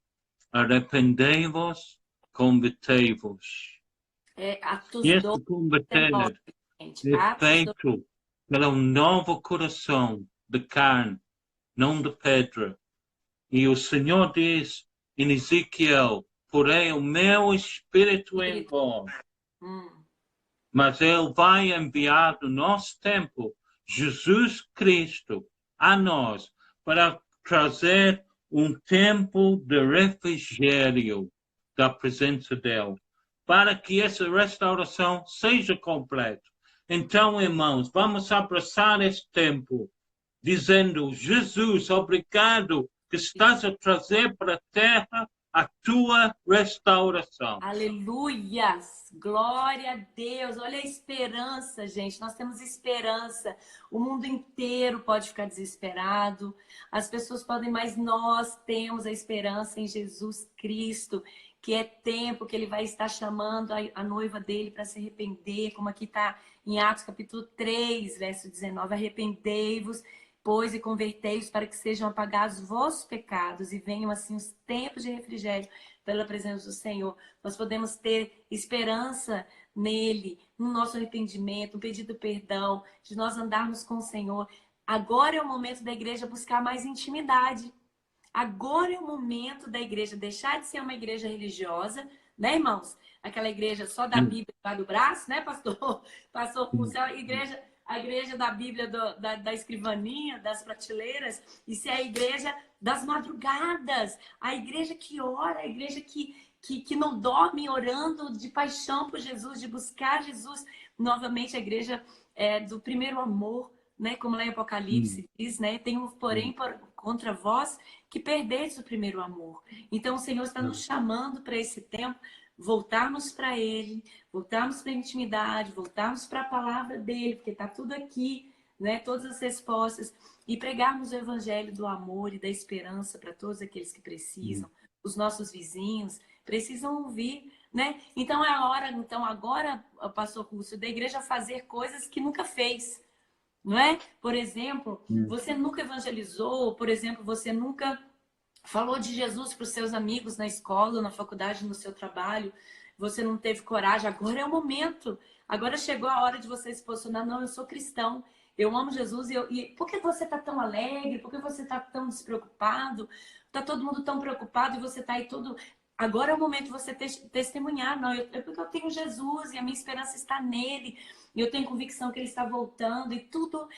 Arrependei-vos, convertei-vos. E este converter é feito pelo novo coração de carne, não de pedra. E o Senhor diz em Ezequiel: porém o meu espírito em vós. Mas Ele vai enviar no nosso tempo Jesus Cristo a nós para trazer um tempo de refrigério da presença dEle, para que essa restauração seja completa. Então, irmãos, vamos abraçar esse tempo, dizendo: Jesus, obrigado que estás a trazer para a terra a tua restauração. Aleluias! Glória a Deus! Olha a esperança, gente. Nós temos esperança. O mundo inteiro pode ficar desesperado. As pessoas podem, mas nós temos a esperança em Jesus Cristo, que é tempo que ele vai estar chamando a noiva dele para se arrepender, como aqui está em Atos capítulo 3, verso 19, arrependei-vos, pois, e convertei-vos para que sejam apagados os vossos pecados e venham assim os tempos de refrigério pela presença do Senhor. Nós podemos ter esperança nele, no nosso arrependimento, no pedido de perdão, de nós andarmos com o Senhor. Agora é o momento da igreja buscar mais intimidade. Agora é o momento da igreja deixar de ser uma igreja religiosa, né, irmãos? Aquela igreja só da Bíblia lá do braço, né, pastor? Pastor Pulso, a igreja da Bíblia, da escrivaninha, das prateleiras, isso é a igreja das madrugadas, a igreja que ora, a igreja que não dorme orando de paixão por Jesus, de buscar Jesus. Novamente, a igreja do primeiro amor, né? Como lá em Apocalipse diz, né? Tem um porém contra vós que perdeste o primeiro amor. Então, o Senhor está nos chamando para esse tempo, voltarmos para Ele, voltarmos para a intimidade, voltarmos para a palavra dEle, porque está tudo aqui, né? Todas as respostas, e pregarmos o evangelho do amor e da esperança para todos aqueles que precisam, os nossos vizinhos precisam ouvir, né? Então é a hora, agora, pastor Rússio, da igreja fazer coisas que nunca fez, não é? Por exemplo, você nunca evangelizou, por exemplo, você nunca falou de Jesus para os seus amigos na escola, na faculdade, no seu trabalho, você não teve coragem. Agora é o momento, agora chegou a hora de você se posicionar. Não, eu sou cristão, eu amo Jesus. E por que você está tão alegre? Por que você está tão despreocupado? Está todo mundo tão preocupado e você está aí todo... Agora é o momento de você testemunhar. Não, porque eu tenho Jesus e a minha esperança está nele. E eu tenho convicção que ele está voltando. E tudo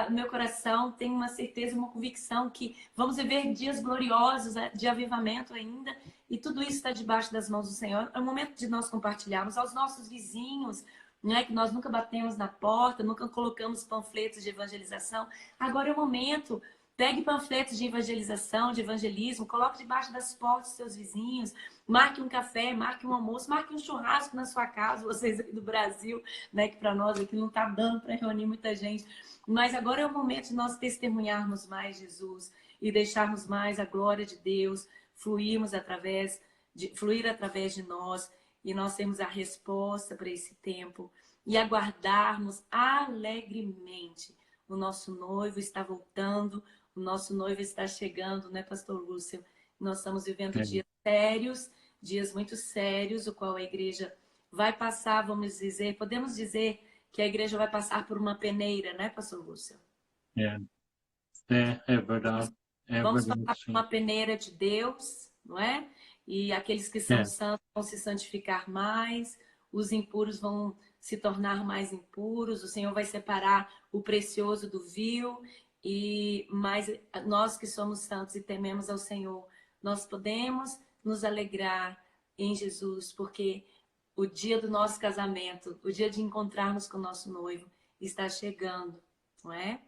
no meu coração tem uma certeza, uma convicção que vamos viver dias gloriosos de avivamento ainda. E tudo isso está debaixo das mãos do Senhor. É o momento de nós compartilharmos aos nossos vizinhos, né, que nós nunca batemos na porta, nunca colocamos panfletos de evangelização. Agora é o momento. Pegue panfletos de evangelização, de evangelismo, coloque debaixo das portas dos seus vizinhos, marque um café, marque um almoço, marque um churrasco na sua casa, vocês aqui do Brasil, né, que para nós aqui não está dando para reunir muita gente. Mas agora é o momento de nós testemunharmos mais Jesus e deixarmos mais a glória de Deus fluir através de nós, e nós temos a resposta para esse tempo e aguardarmos alegremente. O nosso noivo está voltando, o nosso noivo está chegando, né, pastor Lúcio? Nós estamos vivendo dias sérios, dias muito sérios, o qual a igreja vai passar, vamos dizer, podemos dizer que a igreja vai passar por uma peneira, né, pastor Lúcio? É verdade. Vamos passar por uma peneira de Deus, não é? E aqueles que são santos vão se santificar mais, os impuros vão se tornar mais impuros, o Senhor vai separar o precioso do vil, mas nós que somos santos e tememos ao Senhor, nós podemos nos alegrar em Jesus, porque o dia do nosso casamento, o dia de encontrarmos com o nosso noivo está chegando, não é?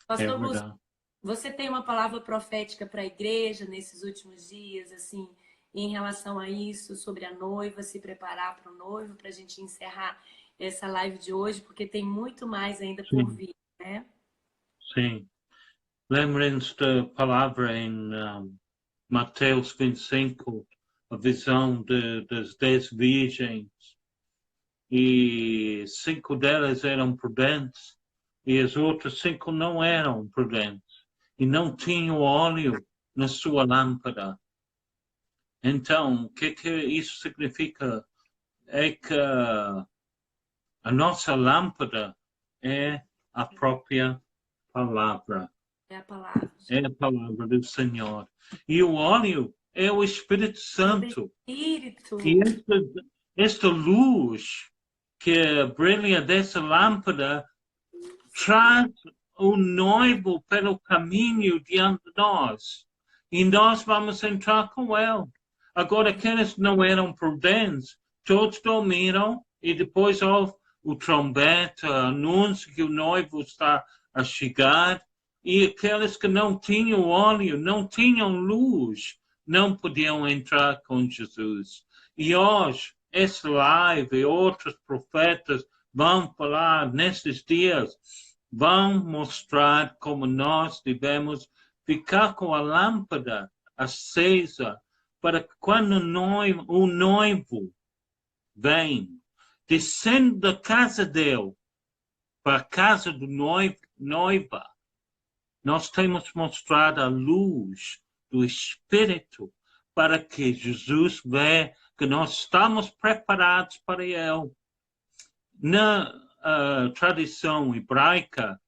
Pastor Lúcio, você tem uma palavra profética para a igreja nesses últimos dias, assim, em relação a isso, sobre a noiva, se preparar para o noivo, para a gente encerrar essa live de hoje, porque tem muito mais ainda por vir, né? Sim. Lembrem-se da palavra em Mateus 25, a visão das 10 virgens, e 5 delas eram prudentes, e as outras 5 não eram prudentes, e não tinham óleo na sua lâmpada. Então, o que isso significa? É que a nossa lâmpada é a própria palavra. É a palavra. É a palavra do Senhor. E o óleo é o Espírito Santo. Espírito. E esta luz que brilha dessa lâmpada traz o noivo pelo caminho diante de nós. E nós vamos entrar com ele. Agora, aqueles que não eram prudentes, todos dormiram, e depois houve o trombeta, anúncio que o noivo está a chegar, e aqueles que não tinham óleo, não tinham luz, não podiam entrar com Jesus. E hoje, essa live e outros profetas vão falar nesses dias, vão mostrar como nós devemos ficar com a lâmpada acesa, para que quando o noivo vem, descendo da casa dele para a casa do noiva, nós temos mostrado a luz do Espírito para que Jesus veja que nós estamos preparados para ele. Na tradição hebraica,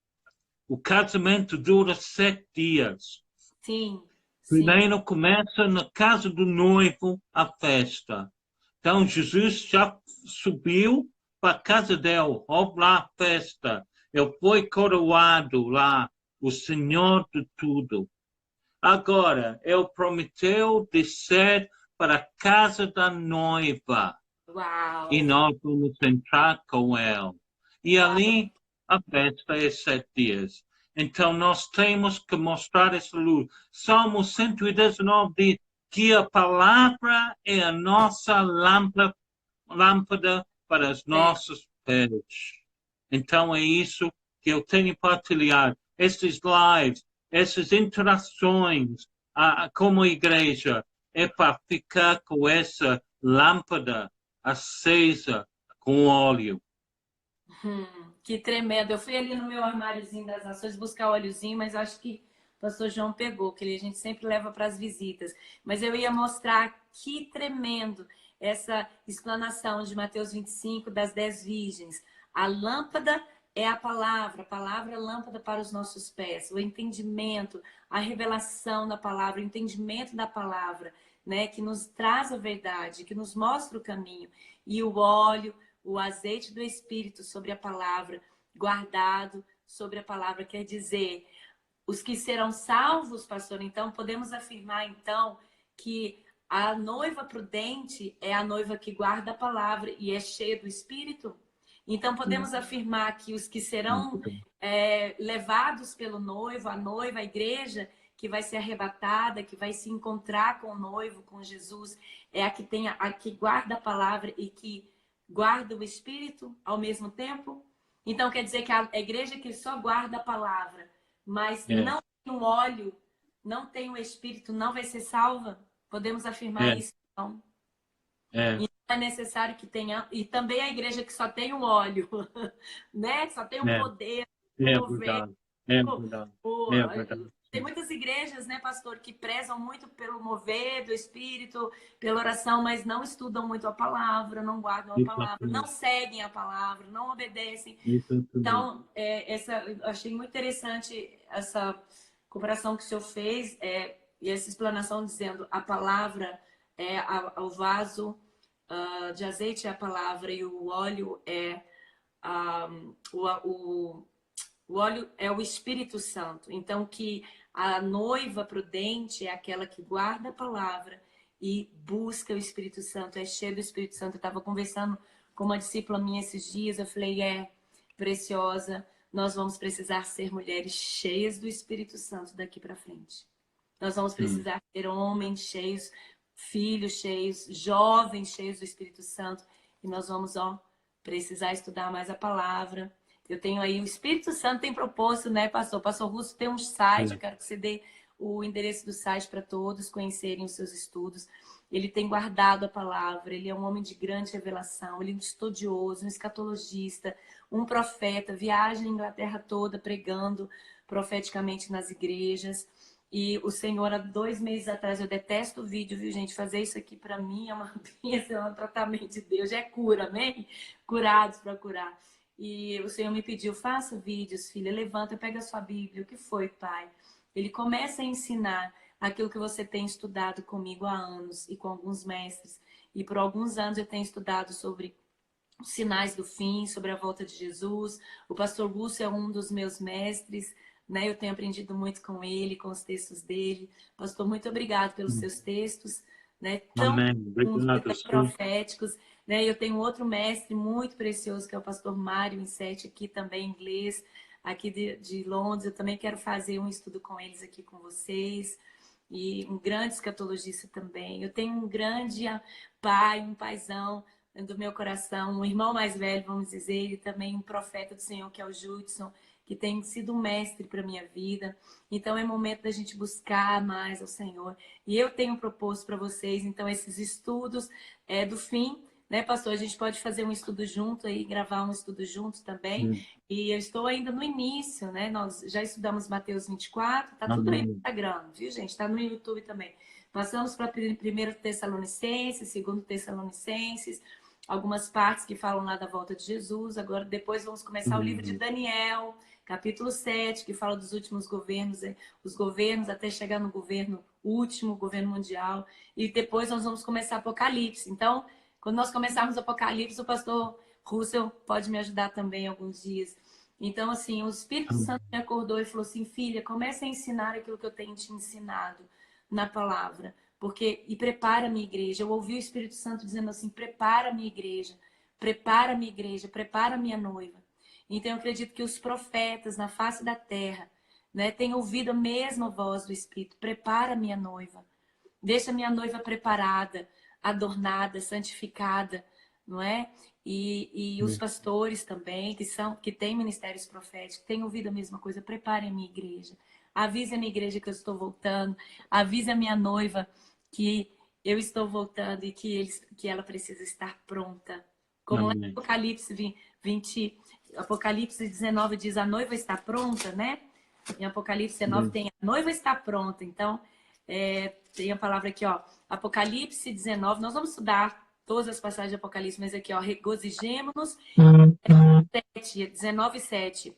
o casamento dura 7 dias. Sim. Primeiro começa na casa do noivo a festa. Então Jesus já subiu para a casa dele, houve lá a festa. Ele foi coroado lá, o Senhor de tudo. Agora, ele prometeu descer para a casa da noiva. Uau. E nós vamos entrar com ele. E ali a festa é 7 dias. Então nós temos que mostrar essa luz. Salmo 119 diz que a palavra é a nossa lâmpada para os nossos pés. Então é isso que eu tenho partilhado. Esses lives, essas interações como igreja, é para ficar com essa lâmpada acesa com óleo. Que tremendo. Eu fui ali no meu armáriozinho das nações buscar o óleozinho, mas acho que o pastor João pegou, que a gente sempre leva para as visitas. Mas eu ia mostrar que tremendo essa explanação de Mateus 25 das 10 virgens. A lâmpada é a palavra é lâmpada para os nossos pés. O entendimento, a revelação da palavra, o entendimento da palavra, né, que nos traz a verdade, que nos mostra o caminho. E o óleo, o azeite do Espírito sobre a palavra, guardado sobre a palavra, quer dizer, os que serão salvos, pastor, então, podemos afirmar, então, que a noiva prudente é a noiva que guarda a palavra e é cheia do Espírito? Então, podemos afirmar que os que serão levados pelo noivo, a noiva, a igreja, que vai ser arrebatada, que vai se encontrar com o noivo, com Jesus, é a que guarda a palavra e que guarda o Espírito ao mesmo tempo? Então, quer dizer que a igreja que só guarda a palavra, mas não tem o óleo, não tem o Espírito, não vai ser salva? Podemos afirmar isso, então? E é necessário que tenha... E também a igreja que só tem o óleo, né? Que só tem o poder, o mover. Tem muitas igrejas, né, pastor, que prezam muito pelo mover do Espírito, pela oração, mas não estudam muito a palavra, não guardam a palavra, não seguem a palavra, não obedecem. Então, eu achei muito interessante essa comparação que o senhor fez e essa explanação dizendo a palavra é o vaso de azeite é a palavra e o óleo é o óleo é o Espírito Santo. Então, que a noiva prudente é aquela que guarda a palavra e busca o Espírito Santo, é cheia do Espírito Santo. Eu estava conversando com uma discípula minha esses dias, eu falei, preciosa, nós vamos precisar ser mulheres cheias do Espírito Santo daqui para frente. Nós vamos precisar ter homens cheios, filhos cheios, jovens cheios do Espírito Santo. E nós vamos, precisar estudar mais a palavra. Eu tenho aí, o Espírito Santo tem proposto, né, pastor? Pastor Russo tem um site, eu quero que você dê o endereço do site para todos conhecerem os seus estudos. Ele tem guardado a palavra, ele é um homem de grande revelação, ele é um estudioso, um escatologista, um profeta, viaja a Inglaterra toda pregando profeticamente nas igrejas. E o Senhor, há 2 meses atrás, eu detesto o vídeo, viu, gente? Fazer isso aqui para mim é uma bênção, é um tratamento de Deus, é cura, amém? Curados para curar. E o Senhor me pediu, faça vídeos, filha, levanta, pega a sua Bíblia. O que foi, pai? Ele começa a ensinar aquilo que você tem estudado comigo há anos e com alguns mestres. E por alguns anos eu tenho estudado sobre os sinais do fim, sobre a volta de Jesus. O pastor Lúcio é um dos meus mestres, né? Eu tenho aprendido muito com ele, com os textos dele. Pastor, muito obrigado pelos seus textos, né? Tão proféticos. Né? Eu tenho outro mestre muito precioso, que é o pastor Mário Insetti, aqui também inglês, aqui de Londres. Eu também quero fazer um estudo com eles aqui com vocês. E um grande escatologista também. Eu tenho um grande pai, um paizão do meu coração, um irmão mais velho, vamos dizer, e também um profeta do Senhor, que é o Judson, que tem sido um mestre para minha vida. Então é momento da gente buscar mais ao Senhor. E eu tenho proposto para vocês, então, esses estudos do fim, né, pastor? A gente pode fazer um estudo junto aí, gravar um estudo junto também. E eu estou ainda no início, né? Nós já estudamos Mateus 24, tá tudo aí no Instagram, viu, gente? Tá no YouTube também. Passamos para 1 Tessalonicenses, 2 Tessalonicenses, algumas partes que falam lá da volta de Jesus. Agora, depois vamos começar o livro de Daniel, capítulo 7, que fala dos últimos governos, os governos até chegar no governo último, governo mundial. E depois nós vamos começar Apocalipse. Então, quando nós começarmos Apocalipse, o pastor Russell pode me ajudar também alguns dias. Então, assim, o Espírito Santo me acordou e falou assim, filha, comece a ensinar aquilo que eu tenho te ensinado na palavra. E prepara a minha igreja. Eu ouvi o Espírito Santo dizendo assim, prepara a minha igreja, prepara a minha igreja, prepara a minha noiva. Então, eu acredito que os profetas na face da terra, né, têm ouvido a mesma voz do Espírito. Prepara a minha noiva. Deixa a minha noiva preparada, adornada, santificada, não é? E os pastores também, que têm ministérios proféticos, têm ouvido a mesma coisa. Preparem a minha igreja. Avise a minha igreja que eu estou voltando. Avise a minha noiva que eu estou voltando e que ela precisa estar pronta. Como lá em Apocalipse 19 diz, a noiva está pronta, né? Em Apocalipse 19 tem a noiva está pronta. Então, tem a palavra aqui, ó. Apocalipse 19, nós vamos estudar todas as passagens de Apocalipse, mas aqui, ó, regozijemo-nos, 19:7.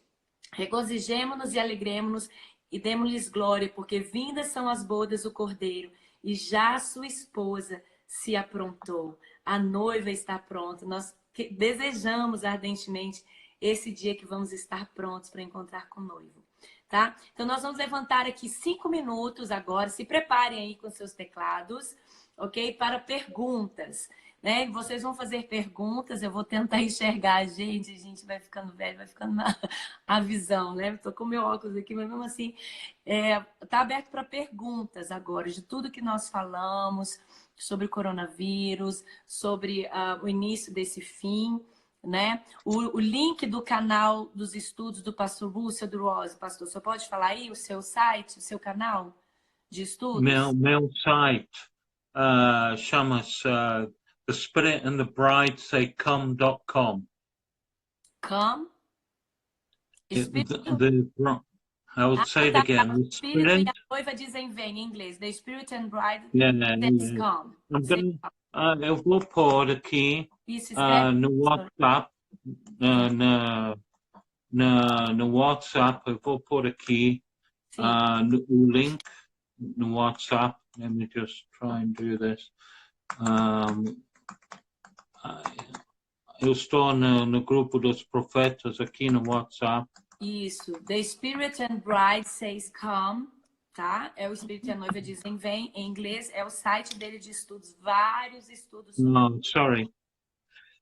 Regozijemo-nos e alegremo-nos e demos-lhes glória, porque vindas são as bodas do Cordeiro, e já a sua esposa se aprontou. A noiva está pronta. Nós desejamos ardentemente esse dia que vamos estar prontos para encontrar com o noivo. Tá? Então, nós vamos levantar aqui 5 minutos agora. Se preparem aí com seus teclados, ok? Para perguntas, né? Vocês vão fazer perguntas, eu vou tentar enxergar a gente vai ficando velho, vai ficando a visão, né? Estou com meu óculos aqui, mas mesmo assim, tá aberto para perguntas agora, de tudo que nós falamos sobre o coronavírus, sobre o início desse fim, né? O link do canal dos estudos do pastor Russell Druose, pastor, você pode falar aí o seu site, o seu canal de estudos? Meu site chama-se The Spirit and the Bride Say Come.com. Come? I will say it again. O Espírito e a noiva dizem vem em inglês. The Spirit and Bride says come. Eu vou pôr aqui no WhatsApp, no WhatsApp, eu vou pôr aqui o link no WhatsApp. Let me just try and do this. Eu estou no grupo dos profetas aqui no WhatsApp. Isso. The Spirit and Bride says come, tá? É o Espírito e a noiva dizem vem. Em inglês é o site dele de estudos, vários estudos. Não, sorry.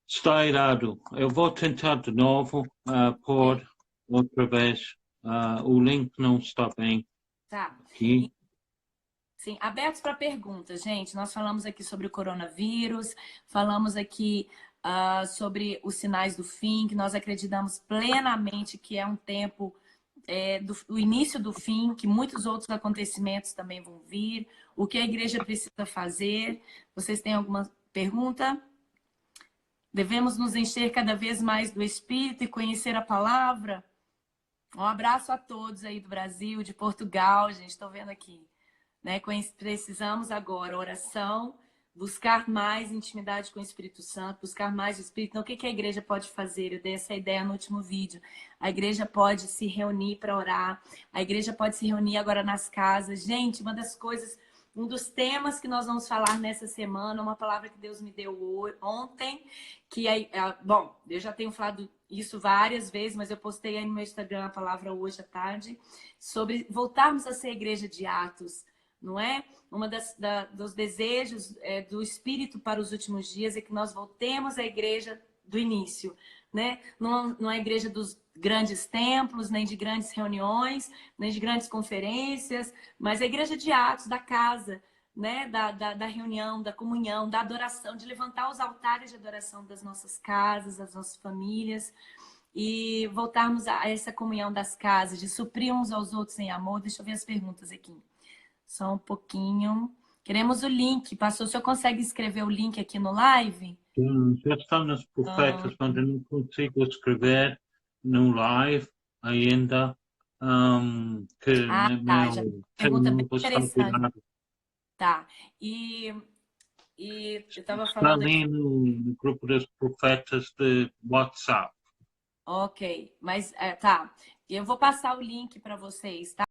Está errado. Eu vou tentar de novo pôr outra vez. O link não está bem. Tá. Aqui. Sim, abertos para perguntas, gente. Nós falamos aqui sobre o coronavírus, falamos aqui sobre os sinais do fim, que nós acreditamos plenamente que é um tempo do início do fim, que muitos outros acontecimentos também vão vir. O que a igreja precisa fazer? Vocês têm alguma pergunta? Devemos nos encher cada vez mais do Espírito e conhecer a palavra? Um abraço a todos aí do Brasil, de Portugal, gente, estou vendo aqui. Né? Precisamos agora oração, buscar mais intimidade com o Espírito Santo, buscar mais o Espírito. Então, o que a igreja pode fazer? Eu dei essa ideia no último vídeo. A igreja pode se reunir para orar, a igreja pode se reunir agora nas casas. Gente, um dos temas que nós vamos falar nessa semana, uma palavra que Deus me deu ontem, bom, eu já tenho falado isso várias vezes, mas eu postei aí no meu Instagram a palavra hoje à tarde, sobre voltarmos a ser a igreja de Atos. Não é? Dos desejos do Espírito para os últimos dias é que nós voltemos à igreja do início, né? Não é a igreja dos grandes templos, nem de grandes reuniões, nem de grandes conferências, mas a igreja de Atos, da casa, né? Da reunião, da comunhão, da adoração, de levantar os altares de adoração das nossas casas, das nossas famílias. e voltarmos a essa comunhão das casas, de suprir uns aos outros em amor. Deixa eu ver as perguntas aqui. Só um pouquinho. Queremos o link. Pastor, o senhor consegue escrever o link aqui no live? Já estão nos profetas, mas eu não consigo escrever no live ainda. Que tá, já pergunta bem não interessante. Tá. E eu estava está falando ali aqui. no grupo dos profetas de WhatsApp. Ok, mas tá. Eu vou passar o link para vocês, tá?